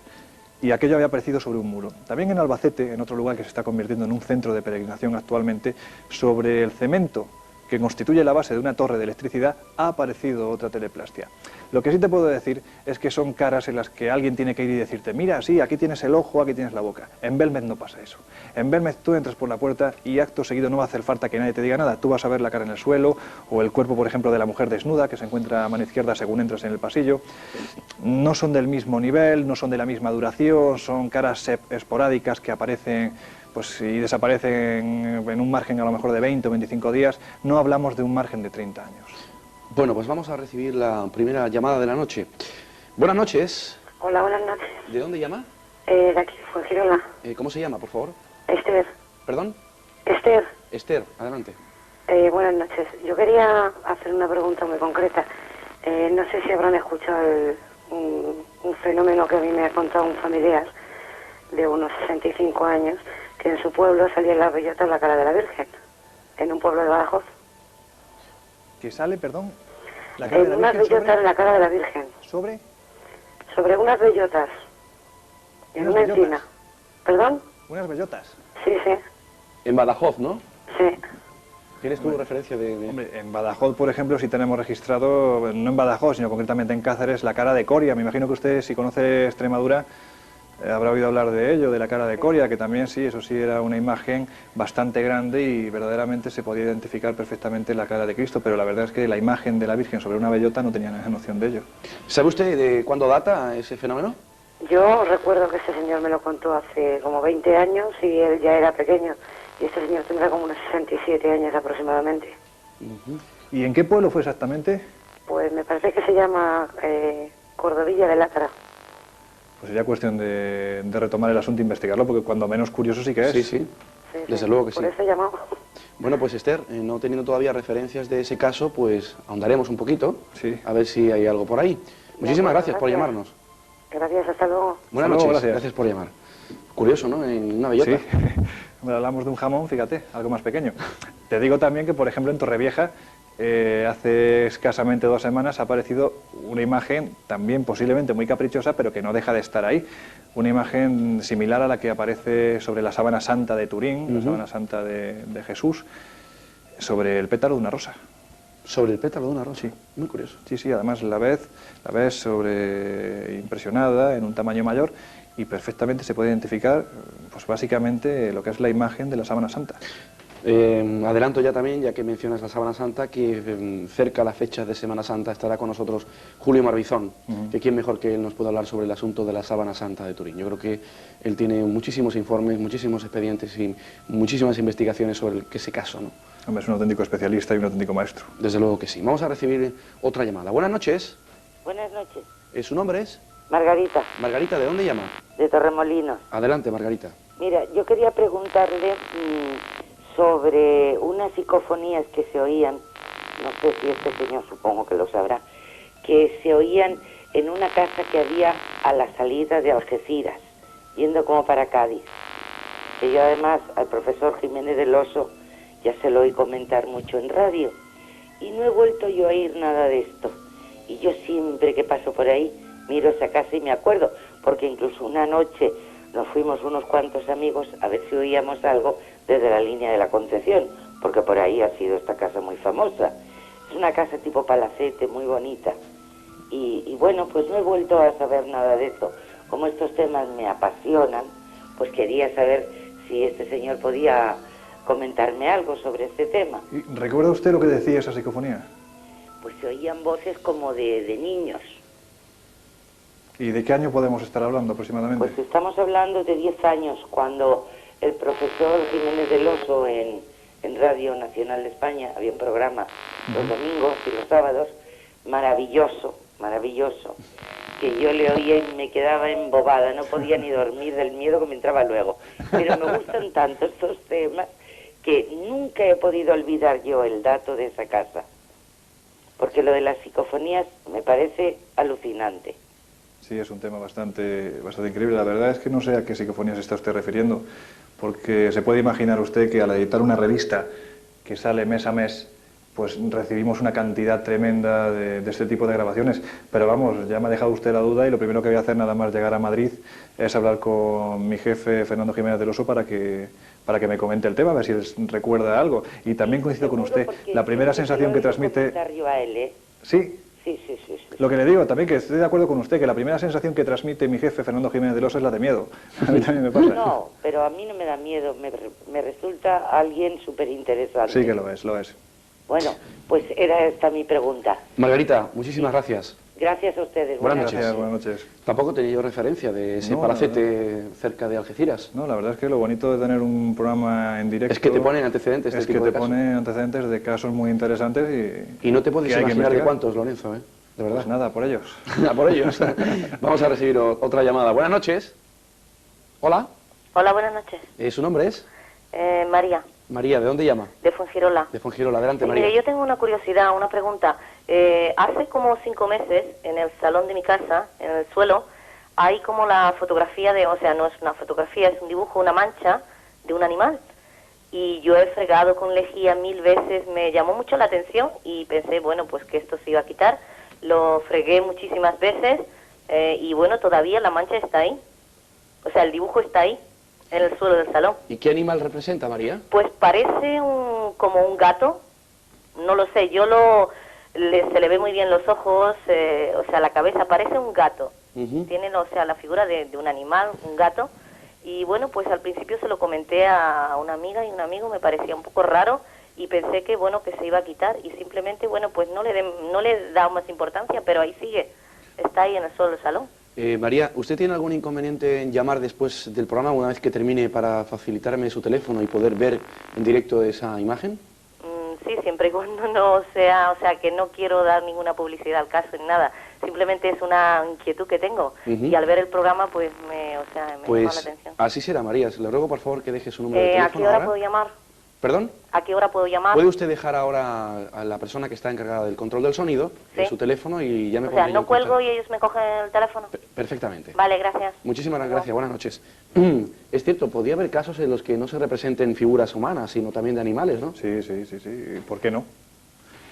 y aquello había aparecido sobre un muro. También en Albacete, en otro lugar que se está convirtiendo en un centro de peregrinación actualmente, sobre el cemento que constituye la base de una torre de electricidad, ha aparecido otra teleplastia. Lo que sí te puedo decir es que son caras en las que alguien tiene que ir y decirte, mira, sí, aquí tienes el ojo, aquí tienes la boca. En Belmez no pasa eso. En Belmez tú entras por la puerta y acto seguido no va a hacer falta que nadie te diga nada. Tú vas a ver la cara en el suelo, o el cuerpo, por ejemplo, de la mujer desnuda, que se encuentra a mano izquierda según entras en el pasillo. No son del mismo nivel, no son de la misma duración, son caras esporádicas que aparecen pues, y desaparecen en un margen a lo mejor de 20 o 25 días. No hablamos de un margen de 30 años. Bueno, pues vamos a recibir la primera llamada de la noche. Buenas noches. Hola, buenas noches. ¿De dónde llama? De aquí, Fuengirola. ¿Cómo se llama, por favor? Esther. ¿Perdón? Esther. Esther, adelante. Buenas noches. Yo quería hacer una pregunta muy concreta. No sé si habrán escuchado un fenómeno que a mí me ha contado un familiar de unos 65 años, que en su pueblo salía en la bellota la cara de la Virgen, en un pueblo de Badajoz. ¿Que sale, perdón? La cara de la unas Virgen bellotas sobre... en la cara de la Virgen. ¿Sobre? Sobre unas bellotas. En una encina. ¿Perdón? ¿Unas bellotas? Sí. En Badajoz, ¿no? Sí. ¿Tienes tú referencia de...? Hombre, en Badajoz, por ejemplo, sí tenemos registrado, no en Badajoz, sino concretamente en Cáceres, la cara de Coria. Me imagino que usted, si conoce Extremadura, habrá oído hablar de ello, de la cara de Coria, que también sí, eso sí era una imagen bastante grande y verdaderamente se podía identificar perfectamente la cara de Cristo, pero la verdad es que la imagen de la Virgen sobre una bellota no tenía nada noción de ello. ¿Sabe usted de cuándo data ese fenómeno? Yo recuerdo que ese señor me lo contó hace como 20 años y él ya era pequeño. Y este señor tendrá como unos 67 años aproximadamente. ¿Y en qué pueblo fue exactamente? Pues me parece que se llama Cordovilla de Lácara. Pues sería cuestión de retomar el asunto e investigarlo, porque cuando menos curioso sí que es. Sí. Desde luego que sí. Por eso he llamado. Bueno, pues Esther, no teniendo todavía referencias de ese caso, pues ahondaremos un poquito, sí, a ver si hay algo por ahí. Muchísimas gracias por llamarnos. Gracias, hasta luego. Buenas noches, gracias por llamar. Curioso, ¿no? En una bellota. Sí, hablamos de un jamón, fíjate, algo más pequeño. Te digo también que, por ejemplo, en Torrevieja, hace escasamente 2 semanas ha aparecido una imagen también posiblemente muy caprichosa, pero que no deja de estar ahí. Una imagen similar a la que aparece sobre la sábana santa de Turín, la sábana santa de Jesús, sobre el pétalo de una rosa. ¿Sobre el pétalo de una rosa? Sí. Muy curioso. Sí, además la ves impresionada, en un tamaño mayor, y perfectamente se puede identificar, pues básicamente, lo que es la imagen de la sábana santa. Adelanto ya también, ya que mencionas la Sábana Santa, que cerca a la fecha de Semana Santa estará con nosotros Julio Marbizón, que quién mejor que él nos puede hablar sobre el asunto de la Sábana Santa de Turín. Yo creo que él tiene muchísimos informes, muchísimos expedientes y muchísimas investigaciones sobre ese caso, ¿no? Hombre, es un auténtico especialista y un auténtico maestro. Desde luego que sí. Vamos a recibir otra llamada. Buenas noches. Buenas noches. ¿Su nombre es? Margarita. Margarita, ¿de dónde llama? De Torremolinos. Adelante, Margarita. Mira, yo quería preguntarle sobre unas psicofonías que se oían, no sé si este señor supongo que lo sabrá, que se oían en una casa que había a la salida de Algeciras, yendo como para Cádiz. Que yo además al profesor Jiménez del Oso ya se lo oí comentar mucho en radio y no he vuelto yo a oír nada de esto. Y yo siempre que paso por ahí miro esa casa y me acuerdo, porque incluso una noche nos fuimos unos cuantos amigos a ver si oíamos algo desde la línea de la Concepción, porque por ahí ha sido esta casa muy famosa. Es una casa tipo palacete, muy bonita. Y bueno, pues no he vuelto a saber nada de eso. Como estos temas me apasionan, pues quería saber si este señor podía comentarme algo sobre este tema. ¿Y recuerda usted lo que decía esa psicofonía? Pues se oían voces como de niños. ¿Y de qué año podemos estar hablando aproximadamente? Pues estamos hablando de 10 años, cuando el profesor Jiménez del Oso en Radio Nacional de España había un programa los domingos y los sábados, maravilloso, maravilloso, que yo le oía y me quedaba embobada, no podía ni dormir del miedo que me entraba luego. Pero me gustan tanto estos temas que nunca he podido olvidar yo el dato de esa casa, porque lo de las psicofonías me parece alucinante. Sí, es un tema bastante increíble. La verdad es que no sé a qué psicofonías está usted refiriendo, porque se puede imaginar usted que al editar una revista que sale mes a mes, pues recibimos una cantidad tremenda de este tipo de grabaciones. Pero vamos, ya me ha dejado usted la duda y lo primero que voy a hacer nada más llegar a Madrid es hablar con mi jefe Fernando Jiménez del Oso para que me comente el tema, a ver si les recuerda algo. Y también coincido con usted, la primera sensación que transmite... Sí. Sí. Lo que le digo también, que estoy de acuerdo con usted, que la primera sensación que transmite mi jefe Fernando Jiménez del Oso es la de miedo. A mí también me pasa. No, pero a mí no me da miedo, me resulta alguien súper interesante. Sí que lo es, lo es. Bueno, pues era esta mi pregunta. Margarita, muchísimas gracias. Gracias a ustedes. Buenas noches. Gracias, buenas noches. Tampoco tenía yo referencia de ese palacete cerca de Algeciras. No, la verdad es que lo bonito de tener un programa en directo... Es que te ponen antecedentes de Es este que tipo te de casos. ponen antecedentes de casos muy interesantes y... Y no te puedes que hay que imaginar de investigar. cuántos, Lorenzo, ¿eh? De verdad. Pues nada, por ellos. Por ellos. Vamos a recibir otra llamada. Buenas noches. Hola. Hola, buenas noches. ¿Su nombre es? María, María, ¿de dónde llama? de Fuengirola. De Fuengirola. Adelante, Sí, María. mire, yo tengo una curiosidad, una pregunta. Hace como 5 meses, en el salón de mi casa, en el suelo, hay como la fotografía de, o sea, no es una fotografía, es un dibujo, una mancha de un animal. Y yo he fregado con lejía 1000 veces, me llamó mucho la atención y pensé, bueno, pues que esto se iba a quitar. Lo fregué muchísimas veces y bueno, todavía la mancha está ahí. O sea, el dibujo está ahí, en el suelo del salón. ¿Y qué animal representa, María? Pues parece como un gato, no lo sé, se le ve muy bien los ojos, o sea, la cabeza parece un gato. Tiene, o sea, la figura de un animal, un gato. Y bueno, pues al principio se lo comenté a una amiga y un amigo, me parecía un poco raro y pensé que bueno, que se iba a quitar y simplemente, bueno, pues no le da más importancia, pero ahí sigue, está ahí en el suelo del salón. María, ¿usted tiene algún inconveniente en llamar después del programa una vez que termine para facilitarme su teléfono y poder ver en directo esa imagen? Sí, siempre y cuando no sea, o sea, que no quiero dar ninguna publicidad al caso ni nada. Simplemente es una inquietud que tengo y al ver el programa, pues me llama la atención. Así será, María. Le ruego, por favor, que deje su número de teléfono. ¿A qué hora ahora. puedo llamar? ¿Perdón? ¿A qué hora puedo llamar? ¿Puede usted dejar ahora a la persona que está encargada del control del sonido su teléfono y ya me O sea, pondré yo no en cuelgo contacto? y ellos me cogen el teléfono. Perfectamente. Vale, gracias. Muchísimas gracias. Buenas noches. Es cierto, podría haber casos en los que no se representen figuras humanas, sino también de animales, ¿no? Sí. ¿Por qué no?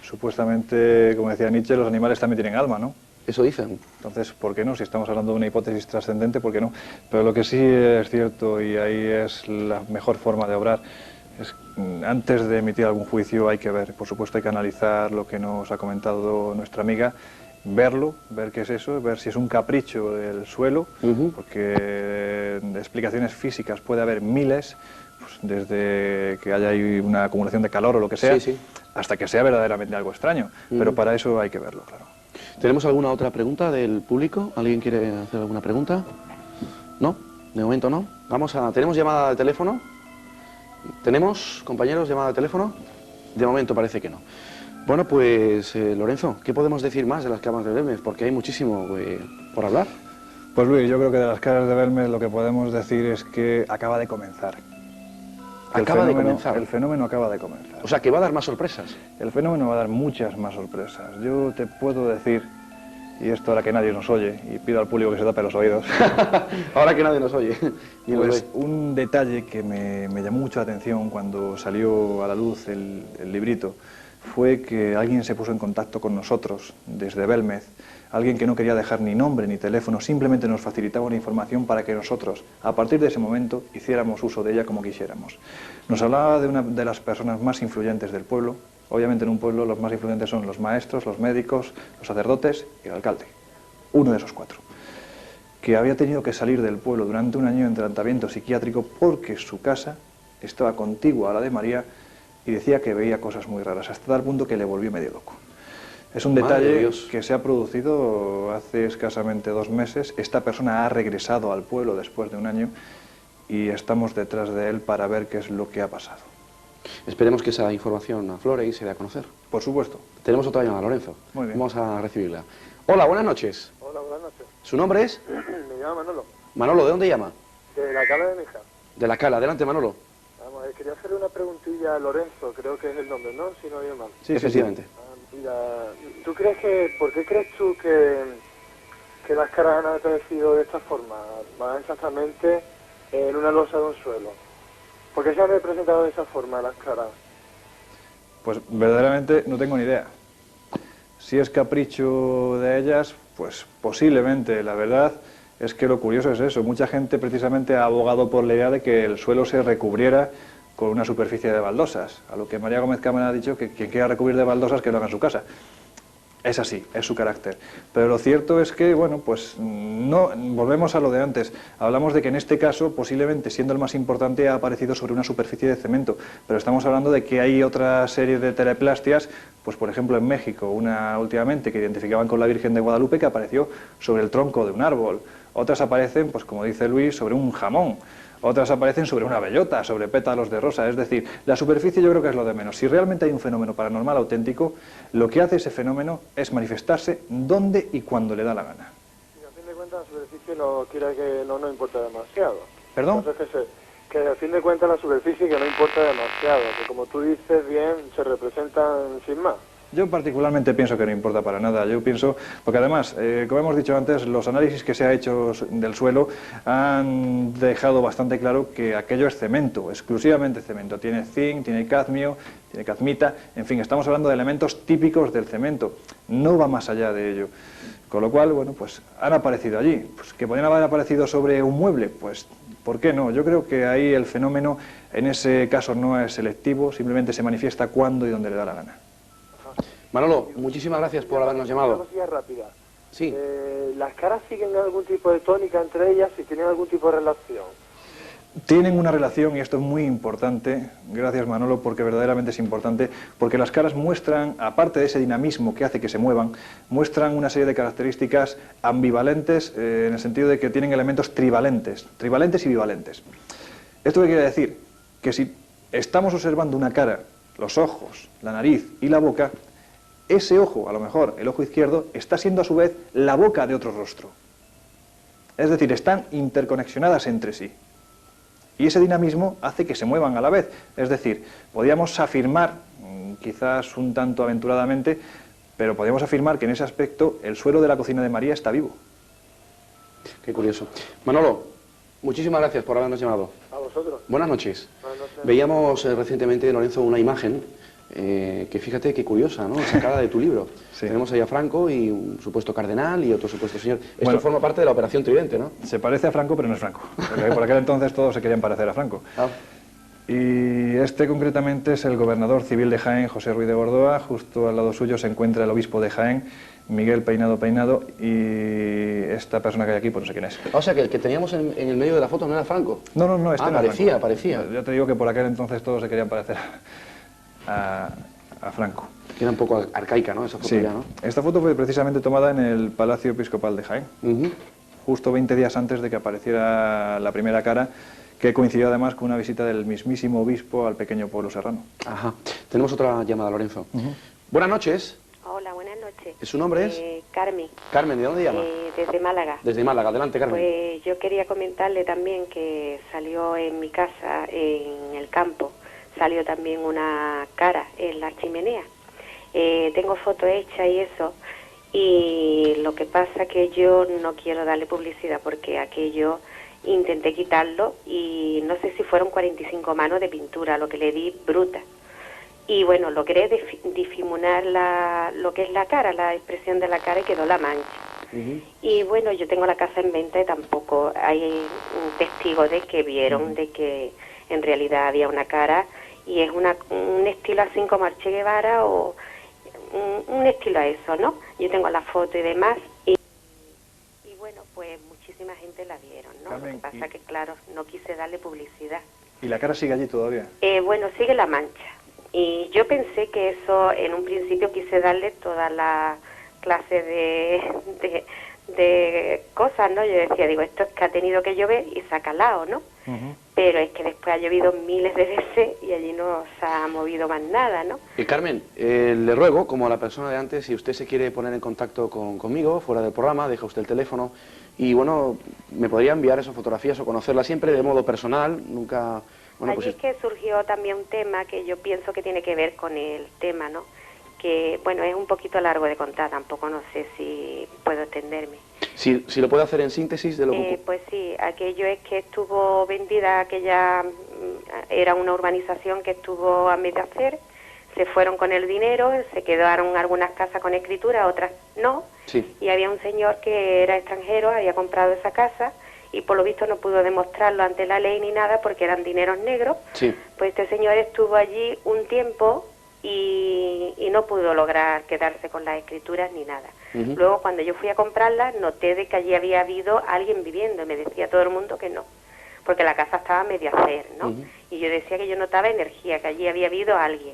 Supuestamente, como decía Nietzsche, los animales también tienen alma, ¿no? Eso dicen. Entonces, ¿por qué no? Si estamos hablando de una hipótesis trascendente, ¿por qué no? Pero lo que sí es cierto, y ahí es la mejor forma de obrar, es antes de emitir algún juicio hay que ver, por supuesto hay que analizar lo que nos ha comentado nuestra amiga, verlo, ver qué es eso, ver si es un capricho del suelo, porque de explicaciones físicas puede haber miles, pues desde que haya ahí una acumulación de calor o lo que sea, hasta que sea verdaderamente algo extraño, pero para eso hay que verlo, claro. ¿Tenemos alguna otra pregunta del público? ¿Alguien quiere hacer alguna pregunta? ¿No? De momento no. ¿Tenemos llamada de teléfono? ¿Tenemos, compañeros, llamada de teléfono? De momento parece que no. Bueno, pues, Lorenzo, ¿qué podemos decir más de las caras de Belmez? Porque hay muchísimo por hablar. Pues Luis, yo creo que de las caras de Belmez lo que podemos decir es que acaba de comenzar. Acaba de comenzar. El fenómeno acaba de comenzar. O sea, que va a dar más sorpresas. El fenómeno va a dar muchas más sorpresas. Yo te puedo decir y esto ahora que nadie nos oye, y pido al público que se tape los oídos. Ahora que nadie nos oye. Pues un detalle que me llamó mucho la atención cuando salió a la luz el librito fue que alguien se puso en contacto con nosotros desde Belmez, alguien que no quería dejar ni nombre ni teléfono, simplemente nos facilitaba una información para que nosotros, a partir de ese momento, hiciéramos uso de ella como quisiéramos. Nos hablaba de una de las personas más influyentes del pueblo. Obviamente en un pueblo los más influyentes son los maestros, los médicos, los sacerdotes y el alcalde, uno de esos 4, que había tenido que salir del pueblo durante un año en tratamiento psiquiátrico porque su casa estaba contigua a la de María y decía que veía cosas muy raras, hasta tal punto que le volvió medio loco. Es un detalle que se ha producido hace escasamente 2 meses. Esta persona ha regresado al pueblo después de un año y estamos detrás de él para ver qué es lo que ha pasado. Esperemos que esa información aflore y se dé a conocer. Por supuesto. Tenemos otra llamada, Lorenzo. Muy bien. Vamos a recibirla. Hola, buenas noches. Hola, buenas noches. ¿Su nombre es? Me llamo Manolo. Manolo, ¿de dónde llama? De la Cala de mi hija. De la Cala. Adelante, Manolo. Vamos a ver, quería hacerle una preguntilla a Lorenzo, creo que es el nombre, ¿no? Si no oigo mal. Sí, efectivamente. Mira, ¿tú crees por qué crees tú que las caras han aparecido de esta forma? Más exactamente en una losa de un suelo. ¿Por qué se han representado de esa forma las caras? Pues verdaderamente no tengo ni idea. Si es capricho de ellas, pues posiblemente. La verdad es que lo curioso es eso. Mucha gente precisamente ha abogado por la idea de que el suelo se recubriera con una superficie de baldosas. A lo que María Gómez Cámara ha dicho que quien quiera recubrir de baldosas que lo haga en su casa. Es así, es su carácter. Pero lo cierto es que, bueno, pues no volvemos a lo de antes. Hablamos de que en este caso, posiblemente siendo el más importante, ha aparecido sobre una superficie de cemento. Pero estamos hablando de que hay otra serie de teleplastias, pues por ejemplo en México, una últimamente que identificaban con la Virgen de Guadalupe que apareció sobre el tronco de un árbol. Otras aparecen, pues como dice Luis, sobre un jamón. Otras aparecen sobre una bellota, sobre pétalos de rosa. Es decir, la superficie yo creo que es lo de menos. Si realmente hay un fenómeno paranormal auténtico, lo que hace ese fenómeno es manifestarse donde y cuando le da la gana. Y a fin de cuentas la superficie no quiere que no nos importa demasiado. ¿Perdón? Entonces que a fin de cuentas la superficie que no importa demasiado, que como tú dices bien, se representan sin más. Yo particularmente pienso que no importa para nada. Yo pienso, porque además, como hemos dicho antes, los análisis que se ha hecho del suelo han dejado bastante claro que aquello es cemento, exclusivamente cemento. Tiene zinc, tiene cadmio, tiene cadmita, en fin, estamos hablando de elementos típicos del cemento. No va más allá de ello. Con lo cual, bueno, pues han aparecido allí. Pues que podrían haber aparecido sobre un mueble, pues ¿por qué no? Yo creo que ahí el fenómeno, en ese caso, no es selectivo, simplemente se manifiesta cuando y donde le da la gana. Manolo, muchísimas gracias por habernos llamado. Una cosilla rápida. Sí. ¿Las caras siguen algún tipo de tónica entre ellas y tienen algún tipo de relación? Tienen una relación, y esto es muy importante, gracias Manolo, porque verdaderamente es importante, porque las caras muestran, aparte de ese dinamismo que hace que se muevan, muestran una serie de características ambivalentes, en el sentido de que tienen elementos trivalentes y bivalentes. ¿Esto qué quiere decir? Que si estamos observando una cara, los ojos, la nariz y la boca, ese ojo, a lo mejor el ojo izquierdo, está siendo a su vez la boca de otro rostro. Es decir, están interconexionadas entre sí. Y ese dinamismo hace que se muevan a la vez. Es decir, podríamos afirmar, quizás un tanto aventuradamente, pero podríamos afirmar que en ese aspecto el suelo de la cocina de María está vivo. Qué curioso. Manolo, muchísimas gracias por habernos llamado. A vosotros. Buenas noches. Buenas noches. Veíamos recientemente, Lorenzo, una imagen que fíjate qué curiosa, ¿no? Sacada de tu libro. Sí. Tenemos ahí a Franco y un supuesto cardenal y otro supuesto señor. Esto bueno, forma parte de la Operación Tridente, ¿no? Se parece a Franco, pero no es Franco. Porque por aquel entonces todos se querían parecer a Franco. Ah. Y este concretamente es el gobernador civil de Jaén, José Ruiz de Gordoa. Justo al lado suyo se encuentra el obispo de Jaén, Miguel Peinado Peinado, y esta persona que hay aquí, pues no sé quién es. O sea, que el que teníamos en el medio de la foto no era Franco. No, este no parecía, parecía. Ya te digo que por aquel entonces todos se querían parecer a Franco. Que era un poco arcaica, ¿no? Esa foto sí. ya, ¿no? Esta foto fue precisamente tomada en el Palacio Episcopal de Jaén, justo 20 días antes de que apareciera la primera cara, que coincidió además con una visita del mismísimo obispo al pequeño pueblo serrano. Ajá. Tenemos otra llamada, Lorenzo. Buenas noches. Hola, buenas noches. ¿Su nombre es? Carmen. Carmen, ¿de dónde llama? Desde Málaga. Desde Málaga, adelante, Carmen. Pues yo quería comentarle también que salió en mi casa, en el campo, salió también una cara en la chimenea. Tengo fotos hechas y eso, y lo que pasa que yo no quiero darle publicidad porque aquello intenté quitarlo y no sé si fueron 45 manos de pintura, lo que le di bruta. Y bueno, logré difuminar lo que es la cara, la expresión de la cara y quedó la mancha. Y bueno, yo tengo la casa en venta y tampoco hay un testigo de que vieron de que en realidad había una cara y es un estilo así como Che Guevara o un estilo a eso, ¿no? Yo tengo la foto y demás y bueno, pues muchísima gente la vieron, ¿no? Carmen, lo que pasa que claro, no quise darle publicidad. ¿Y la cara sigue allí todavía? Bueno, sigue la mancha. Y yo pensé que eso, en un principio quise darle toda la clase de cosas, ¿no? Yo decía, digo, esto es que ha tenido que llover y se ha calado, ¿no? Pero es que después ha llovido miles de veces y allí no se ha movido más nada, ¿no? Carmen, le ruego, como a la persona de antes, si usted se quiere poner en contacto conmigo, fuera del programa, deja usted el teléfono y, bueno, me podría enviar esas fotografías o conocerlas siempre de modo personal, nunca... Bueno, allí pues es que surgió también un tema que yo pienso que tiene que ver con el tema, ¿no? Que, bueno, es un poquito largo de contar, tampoco no sé si puedo extenderme. Si lo puede hacer en síntesis de lo que... Pues sí, aquello es que estuvo vendida, aquella era una urbanización que estuvo a medio hacer, se fueron con el dinero, se quedaron algunas casas con escritura, otras no, y había un señor que era extranjero, había comprado esa casa y por lo visto no pudo demostrarlo ante la ley ni nada porque eran dineros negros, pues este señor estuvo allí un tiempo y no pudo lograr quedarse con las escrituras ni nada. Luego cuando yo fui a comprarlas noté de que allí había habido alguien viviendo y me decía todo el mundo que no, porque la casa estaba medio a hacer, ¿no? Y yo decía que yo notaba energía, que allí había habido alguien.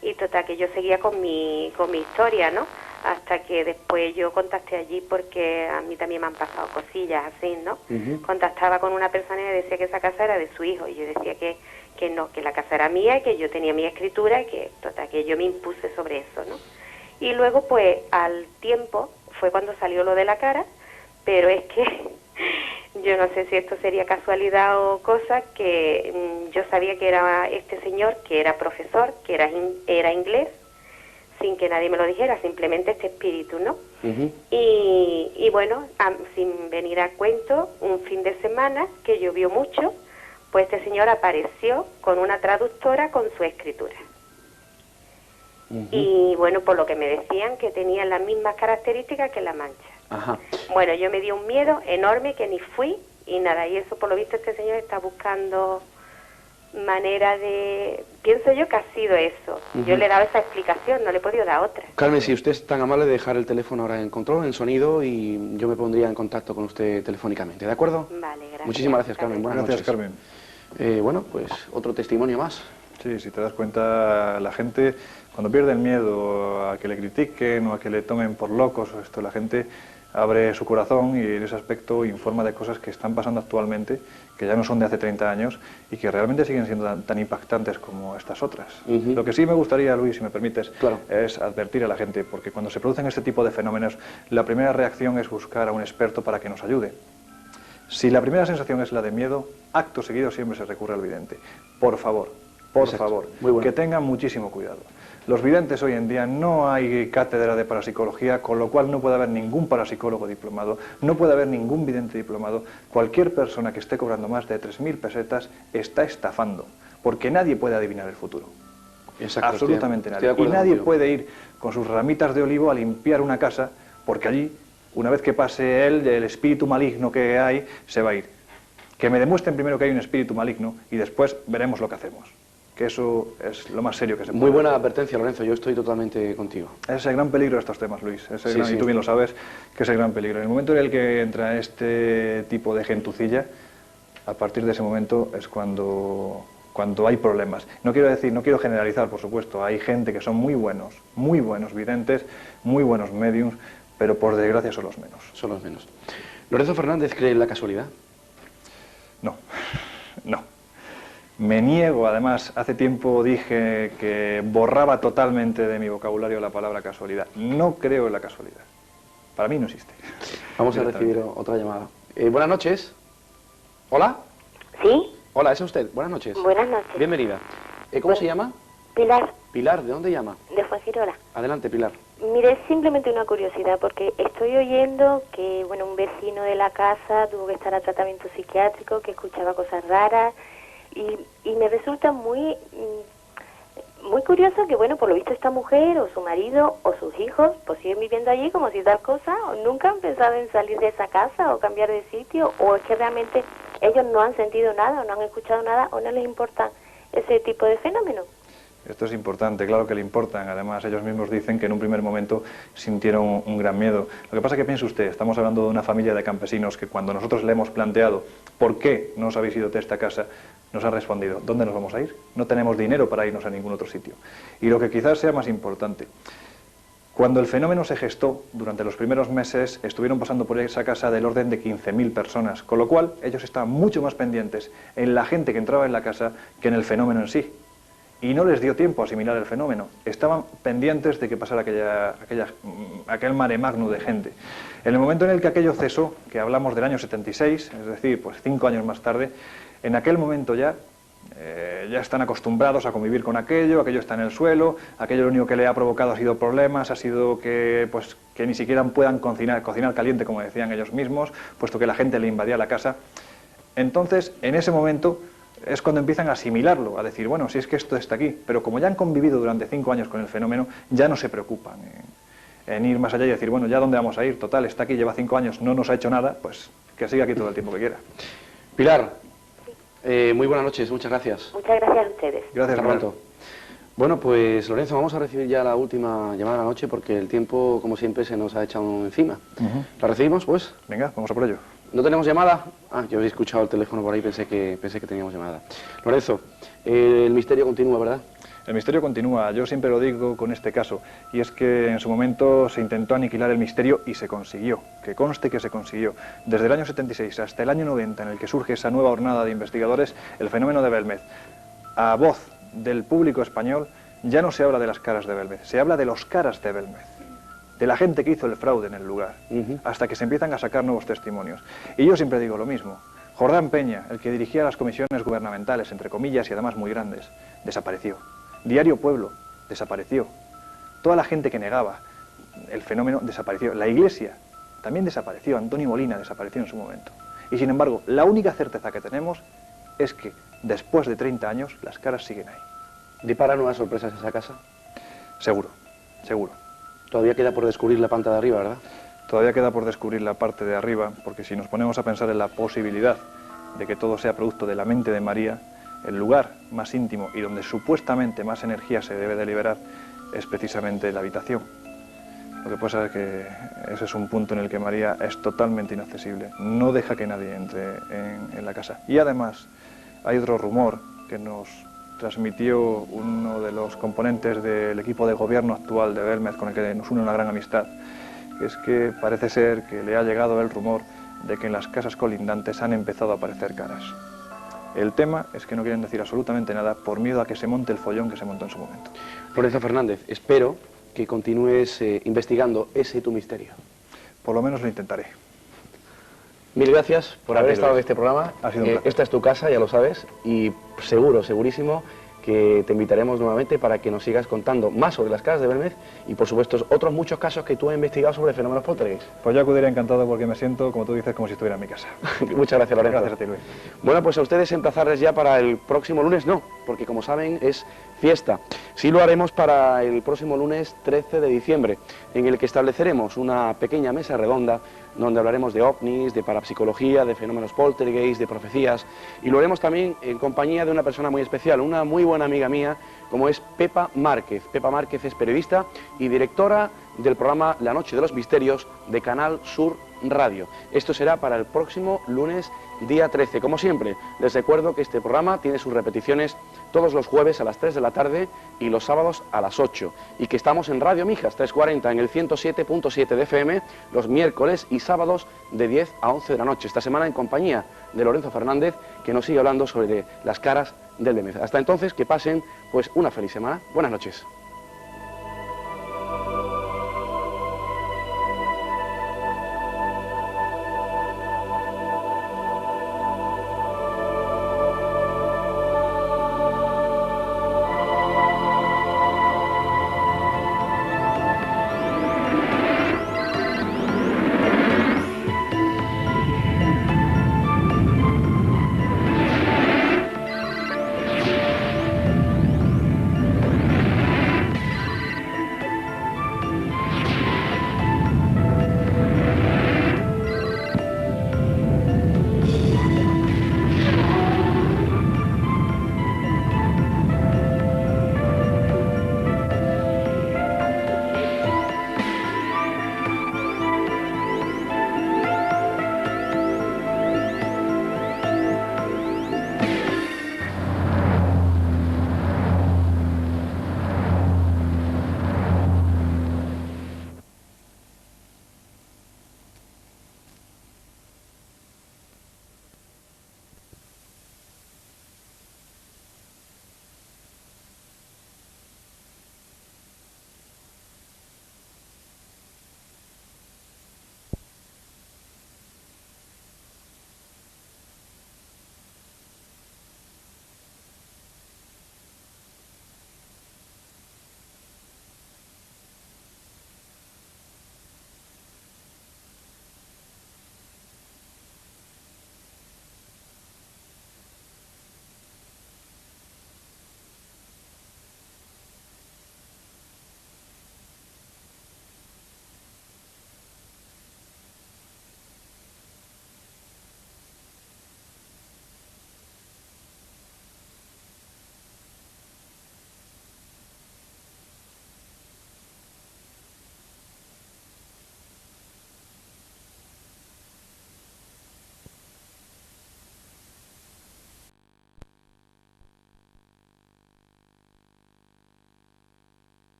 Y total, que yo seguía con mi historia, ¿no? Hasta que después yo contacté allí porque a mí también me han pasado cosillas así, ¿no? Contactaba con una persona y me decía que esa casa era de su hijo y yo decía que no, que la casa era mía y que yo tenía mi escritura y que total, que yo me impuse sobre eso, ¿no? Y luego pues al tiempo fue cuando salió lo de la cara, pero es que yo no sé si esto sería casualidad o cosa, que yo sabía que era este señor, que era profesor, que era inglés, sin que nadie me lo dijera, simplemente este espíritu, ¿no? Y bueno, sin venir a cuento, un fin de semana que llovió mucho, pues este señor apareció con una traductora con su escritura. Y bueno, por lo que me decían que tenía las mismas características que la mancha. Bueno, yo me dio un miedo enorme que ni fui y nada, y eso por lo visto este señor está buscando manera de... Pienso yo que ha sido eso. Yo le he dado esa explicación, no le he podido dar otra. Carmen, si usted es tan amable de dejar el teléfono ahora en control, en sonido, y yo me pondría en contacto con usted telefónicamente, ¿de acuerdo? Vale, gracias. Muchísimas gracias, Carmen. Buenas noches. Carmen. Bueno, pues otro testimonio más. Sí, si te das cuenta, la gente cuando pierde el miedo a que le critiquen o a que le tomen por locos o esto, la gente abre su corazón y en ese aspecto informa de cosas que están pasando actualmente, que ya no son de hace 30 años y que realmente siguen siendo tan impactantes como estas otras. Lo que sí me gustaría, Luis, si me permites, es advertir a la gente, porque cuando se producen este tipo de fenómenos, la primera reacción es buscar a un experto para que nos ayude. Si la primera sensación es la de miedo, acto seguido siempre se recurre al vidente. Por favor, que tengan muchísimo cuidado. Los videntes hoy en día no hay cátedra de parapsicología, con lo cual no puede haber ningún parapsicólogo diplomado, no puede haber ningún vidente diplomado. Cualquier persona que esté cobrando más de 3.000 pesetas está estafando, porque nadie puede adivinar el futuro. Absolutamente nadie. Y nadie puede ir con sus ramitas de olivo a limpiar una casa, porque allí, una vez que pase él, el espíritu maligno que hay, se va a ir. Que me demuestren primero que hay un espíritu maligno y después veremos lo que hacemos. Que eso es lo más serio que se puede Muy buena advertencia, Lorenzo, yo estoy totalmente contigo. Es el gran peligro de estos temas, Luis, y tú bien lo sabes, que es el gran peligro. En el momento en el que entra este tipo de gentucilla, a partir de ese momento es cuando hay problemas. No quiero generalizar, por supuesto, hay gente que son muy buenos videntes, muy buenos mediums, pero por desgracia son los menos. Son los menos. ¿Lorenzo Fernández cree en la casualidad? No. Me niego, además, hace tiempo dije que borraba totalmente de mi vocabulario la palabra casualidad. No creo en la casualidad. Para mí no existe. Vamos a recibir otra llamada. Buenas noches. ¿Hola? ¿Sí? Hola, ¿es usted? Buenas noches. Buenas noches. Bienvenida. ¿Cómo se llama? Pilar, Pilar, ¿de dónde llama? de Fuengirola. Adelante, Pilar. Mire, es simplemente una curiosidad, porque estoy oyendo que, bueno, un vecino de la casa tuvo que estar a tratamiento psiquiátrico, que escuchaba cosas raras, y me resulta muy curioso que, bueno, por lo visto esta mujer o su marido o sus hijos pues siguen viviendo allí como si tal cosa, o nunca han pensado en salir de esa casa o cambiar de sitio, o es que realmente ellos no han sentido nada o no han escuchado nada o no les importa ese tipo de fenómenos. Esto es importante, claro que le importan. Además, ellos mismos dicen que en un primer momento sintieron un gran miedo. Lo que pasa es que piense usted, estamos hablando de una familia de campesinos que cuando nosotros le hemos planteado ¿por qué no os habéis ido de esta casa?, nos han respondido, ¿dónde nos vamos a ir? No tenemos dinero para irnos a ningún otro sitio. Y lo que quizás sea más importante, cuando el fenómeno se gestó, durante los primeros meses estuvieron pasando por esa casa del orden de 15.000 personas, con lo cual ellos estaban mucho más pendientes en la gente que entraba en la casa que en el fenómeno en sí. Y no les dio tiempo a asimilar el fenómeno. Estaban pendientes de que pasara aquel mare magnum de gente. En el momento en el que aquello cesó, que hablamos del año 76, es decir, pues 5 años más tarde, en aquel momento ya están acostumbrados a convivir con aquello está en el suelo, aquello lo único que le ha provocado ha sido problemas, ha sido que ni siquiera puedan cocinar caliente, como decían ellos mismos, puesto que la gente le invadía la casa. Entonces, en ese momento es cuando empiezan a asimilarlo, a decir, bueno, si es que esto está aquí, pero como ya han convivido durante 5 años con el fenómeno, ya no se preocupan en ir más allá y decir, bueno, ¿ya dónde vamos a ir? Total, está aquí, lleva 5 años, no nos ha hecho nada, pues que siga aquí todo el tiempo que quiera. Pilar, muy buenas noches, muchas gracias. Muchas gracias a ustedes. Gracias, Hasta pronto. Bueno, pues Lorenzo, vamos a recibir ya la última llamada de la noche porque el tiempo, como siempre, se nos ha echado encima. ¿La recibimos, pues? Venga, vamos a por ello. ¿No tenemos llamada? Ah, yo había escuchado el teléfono por ahí, pensé que teníamos llamada. Lorenzo, el misterio continúa, ¿verdad? El misterio continúa, yo siempre lo digo con este caso, y es que en su momento se intentó aniquilar el misterio y se consiguió, que conste que se consiguió. Desde el año 76 hasta el año 90, en el que surge esa nueva hornada de investigadores, el fenómeno de Belmez, a voz del público español, ya no se habla de las caras de Belmez, se habla de los caras de Belmez, de la gente que hizo el fraude en el lugar, hasta que se empiezan a sacar nuevos testimonios. Y yo siempre digo lo mismo, Jordán Peña, el que dirigía las comisiones gubernamentales, entre comillas, y además muy grandes, desapareció. Diario Pueblo, desapareció. Toda la gente que negaba el fenómeno desapareció. La Iglesia también desapareció. Antonio Molina desapareció en su momento. Y sin embargo, la única certeza que tenemos es que después de 30 años las caras siguen ahí. ¿Depara nuevas sorpresas esa casa? Seguro, seguro. Todavía queda por descubrir la planta de arriba, ¿verdad? Todavía queda por descubrir la parte de arriba, porque si nos ponemos a pensar en la posibilidad de que todo sea producto de la mente de María, el lugar más íntimo y donde supuestamente más energía se debe de liberar es precisamente la habitación. Lo que pasa es que ese es un punto en el que María es totalmente inaccesible. No deja que nadie entre en la casa. Y además hay otro rumor que nos transmitió uno de los componentes del equipo de gobierno actual de Belmez, con el que nos une una gran amistad, que es que parece ser que le ha llegado el rumor de que en las casas colindantes han empezado a aparecer caras. El tema es que no quieren decir absolutamente nada por miedo a que se monte el follón que se montó en su momento. Lorenzo Fernández, espero que continúes investigando ese tu misterio. Por lo menos lo intentaré. Mil gracias por haber estado en este programa. Ha sido un placer. Esta es tu casa, ya lo sabes, y segurísimo que te invitaremos nuevamente para que nos sigas contando más sobre las caras de Belmez y, por supuesto, otros muchos casos que tú has investigado sobre fenómenos poltergeist. Pues yo acudiré encantado porque me siento, como tú dices, como si estuviera en mi casa. Muchas gracias, Lorenzo. Gracias a ti, Luis. Bueno, pues a ustedes emplazarles ya para el próximo lunes, no, porque como saben es fiesta. Sí lo haremos para el próximo lunes 13 de diciembre, en el que estableceremos una pequeña mesa redonda donde hablaremos de ovnis, de parapsicología, de fenómenos poltergeist, de profecías, y lo haremos también en compañía de una persona muy especial, una muy buena amiga mía, como es Pepa Márquez. Pepa Márquez es periodista y directora del programa La Noche de los Misterios de Canal Sur Radio. Esto será para el próximo lunes día 13. Como siempre, les recuerdo que este programa tiene sus repeticiones todos los jueves a las 3 de la tarde y los sábados a las 8. Y que estamos en Radio Mijas 340 en el 107.7 de FM los miércoles y sábados de 10 a 11 de la noche. Esta semana en compañía de Lorenzo Fernández, que nos sigue hablando sobre las caras del Belmez. Hasta entonces, que pasen pues una feliz semana. Buenas noches.